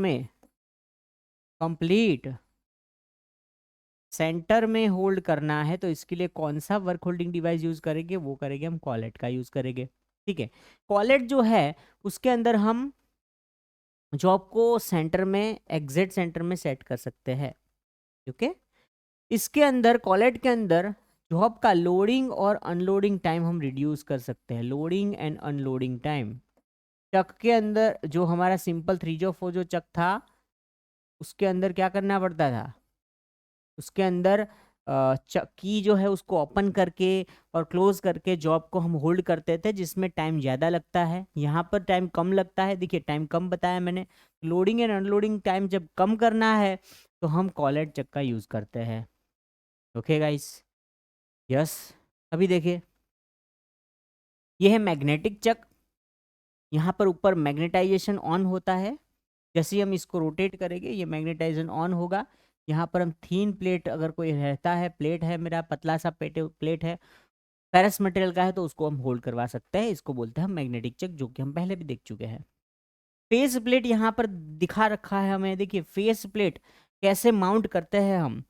में होल्ड करना है तो इसके लिए कौन सा वर्क होल्डिंग डिवाइस यूज करेंगे, वो करेंगे हम कॉलेट का यूज करेंगे। ठीक है, कॉलेट जो है उसके अंदर हम जॉब को सेंटर में, एग्जैक्ट सेंटर में सेट कर सकते हैं। ओके, इसके अंदर कॉलेट के अंदर जॉब का लोडिंग और अनलोडिंग टाइम हम रिड्यूस कर सकते हैं, लोडिंग एंड अनलोडिंग टाइम। चक के अंदर जो हमारा सिंपल 3 जो चक था उसके अंदर क्या करना पड़ता था, उसके अंदर की जो है उसको ओपन करके और क्लोज करके जॉब को हम होल्ड करते थे, जिसमें टाइम ज़्यादा लगता है। यहाँ पर टाइम कम लगता है, देखिए टाइम कम बताया मैंने। लोडिंग एंड अनलोडिंग टाइम जब कम करना है तो हम कॉलेट चक का यूज़ करते हैं। Okay guys, yes. अभी देखिए ये है मैग्नेटिक चक, यहाँ पर ऊपर मैग्नेटाइजेशन ऑन होता है। जैसे ही हम इसको रोटेट करेंगे ये मैग्नेटाइजेशन ऑन होगा। यहाँ पर हम थीन प्लेट, अगर कोई रहता है, प्लेट है मेरा पतला सा प्लेट है, फेरस मटेरियल का है, तो उसको हम होल्ड करवा सकते हैं। इसको बोलते हैं हम मैग्नेटिक चक, जो कि हम पहले भी देख चुके हैं। फेस प्लेट यहाँ पर दिखा रखा है हमें। देखिए फेस प्लेट कैसे माउंट करते हैं हम।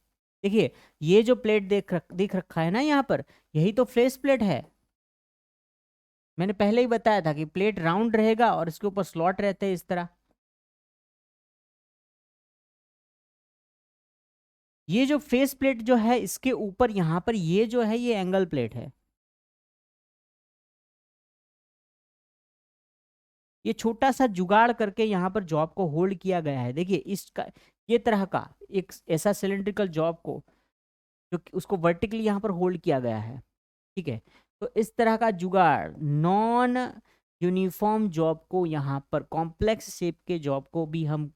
देखिए ये जो प्लेट दिख रखा है ना यहाँ पर, यही तो फेस प्लेट है। मैंने पहले ही बताया था कि प्लेट राउंड रहेगा और इसके ऊपर स्लॉट रहते हैं इस तरह। ये जो फेस प्लेट जो है इसके ऊपर यहाँ पर ये जो है ये एंगल प्लेट है। ये छोटा सा जुगाड़ करके यहाँ पर जॉब को होल्ड किया गया है। देखिए इसका ये तरह का एक ऐसा सिलेंड्रिकल जॉब को जो कि उसको वर्टिकली यहाँ पर होल्ड किया गया है। ठीक है, तो इस तरह का जुगाड़ नॉन यूनिफॉर्म जॉब को, यहाँ पर कॉम्प्लेक्स शेप के जॉब को भी हम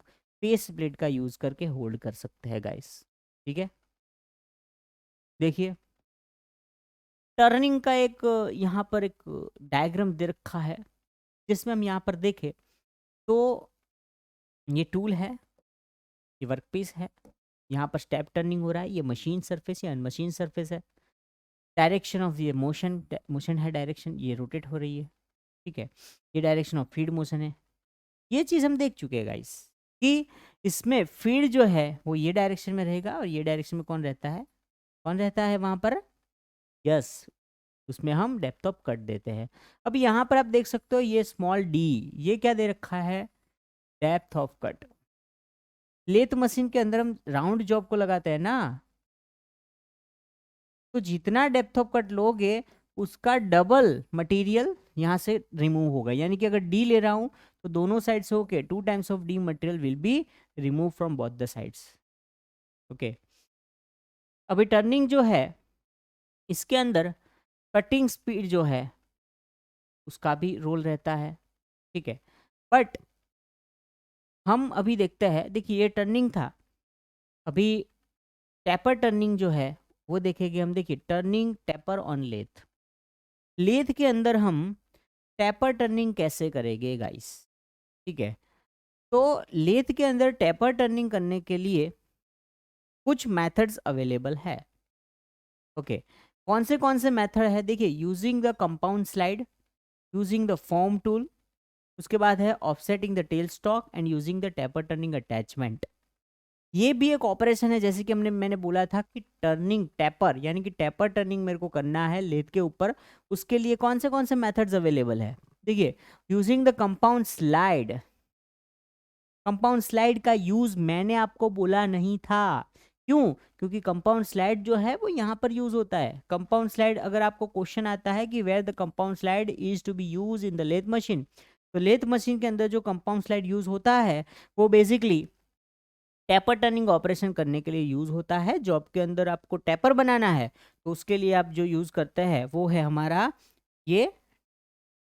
फेस प्लेट का यूज करके होल्ड कर सकते हैं गाइस। ठीक है, देखिए टर्निंग का एक यहाँ पर एक डायग्राम दे रखा है, जिसमें हम यहाँ पर देखें तो ये टूल है, ये वर्कपीस है, यहाँ पर स्टेप टर्निंग हो रहा है, ये मशीन सरफेस या अनमशीन सरफेस है। डायरेक्शन ऑफ ये मोशन है, डायरेक्शन ये रोटेट हो रही है। ठीक है, ये डायरेक्शन ऑफ फीड मोशन है। ये चीज़ हम देख चुके हैं गाइस कि इसमें फीड जो है वो ये डायरेक्शन में रहेगा, और ये डायरेक्शन में कौन रहता है, कौन रहता है वहाँ पर, यस, उसमें हम डेप्थ ऑफ कट देते हैं। अब यहाँ पर आप देख सकते हो ये स्मॉल डी, ये क्या दे रखा है, depth of cut. Lathe machine के अंदर हम राउंड जॉब को लगाते हैं ना, तो जितना डेप्थ ऑफ कट लोगे उसका डबल मटेरियल यहाँ से रिमूव होगा। यानी कि अगर डी ले रहा हूँ तो दोनों साइड से होके 2 times of D material will be remove from both the sides. Okay, अभी टर्निंग जो है इसके अंदर कटिंग स्पीड जो है उसका भी रोल रहता है। ठीक है, बट हम अभी देखते हैं, देखिए ये टर्निंग था, अभी टैपर टर्निंग जो है वो देखेंगे हम। देखिए turning taper on lathe, lathe के अंदर हम टैपर टर्निंग कैसे करेंगे गाइस। ठीक है, तो लेथ के अंदर टैपर टर्निंग करने के लिए कुछ मेथड्स अवेलेबल है। ओके, कौन से मेथड है, देखिए using the compound slide, using the form tool, उसके बाद है offsetting the tell stock and using the tapper turning attachment. ये भी एक ऑपरेशन है, जैसे कि मैंने बोला था कि टर्निंग टैपर, यानी कि टैपर टर्निंग मेरे को करना है लेथ के ऊपर, उसके लिए कौन से मेथड्स अवेलेबल है। देखिए, यूजिंग द कंपाउंड स्लाइड का यूज मैंने आपको बोला नहीं था। क्यों? क्योंकि कंपाउंड स्लाइड जो है वो यहाँ पर यूज होता है। कंपाउंड स्लाइड, अगर आपको क्वेश्चन आता है कि where the compound slide is to be use in the lathe machine, तो लेथ मशीन के अंदर जो कंपाउंड स्लाइड यूज होता है वो बेसिकली टैपर टर्निंग ऑपरेशन करने के लिए यूज होता है। जॉब के अंदर आपको टैपर बनाना है तो उसके लिए आप जो यूज करते हैं वो है हमारा ये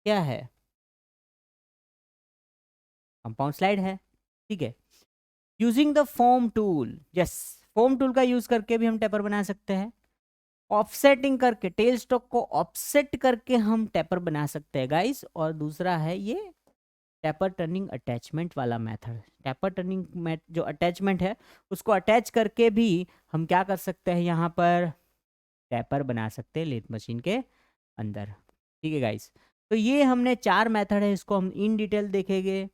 क्या है, कंपाउंड स्लाइड है। ठीक है। Using the foam tool, yes, foam tool का यूज करके भी हम टैपर बना सकते हैं। ऑफसेटिंग करके, टेल स्टॉक को ऑफसेट करके हम टैपर बना सकते हैं गाइस। और दूसरा है ये टैपर टर्निंग अटैचमेंट वाला मेथड। टैपर टर्निंग जो अटैचमेंट है उसको अटैच करके भी हम क्या कर सकते हैं, यहाँ पर टैपर बना सकते हैं लेथ मशीन के अंदर। ठीक है गाइस, तो ये हमने 4 मेथड है, इसको हम इन डिटेल देखेंगे।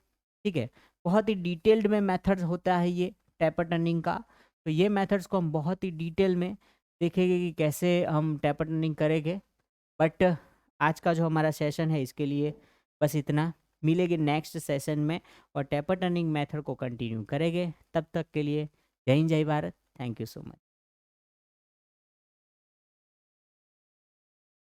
ठीक है, बहुत ही डिटेल्ड में मेथड्स होता है ये टैपर टर्निंग का। तो ये मेथड्स को हम बहुत ही डिटेल में देखेंगे कि कैसे हम टैपर टर्निंग करेंगे। बट आज का जो हमारा सेशन है इसके लिए बस इतना। मिलेंगे नेक्स्ट सेशन में और टैपर टर्निंग मेथड को कंटिन्यू करेंगे। तब तक के लिए जय हिंद जय Bharat. Thank you so much.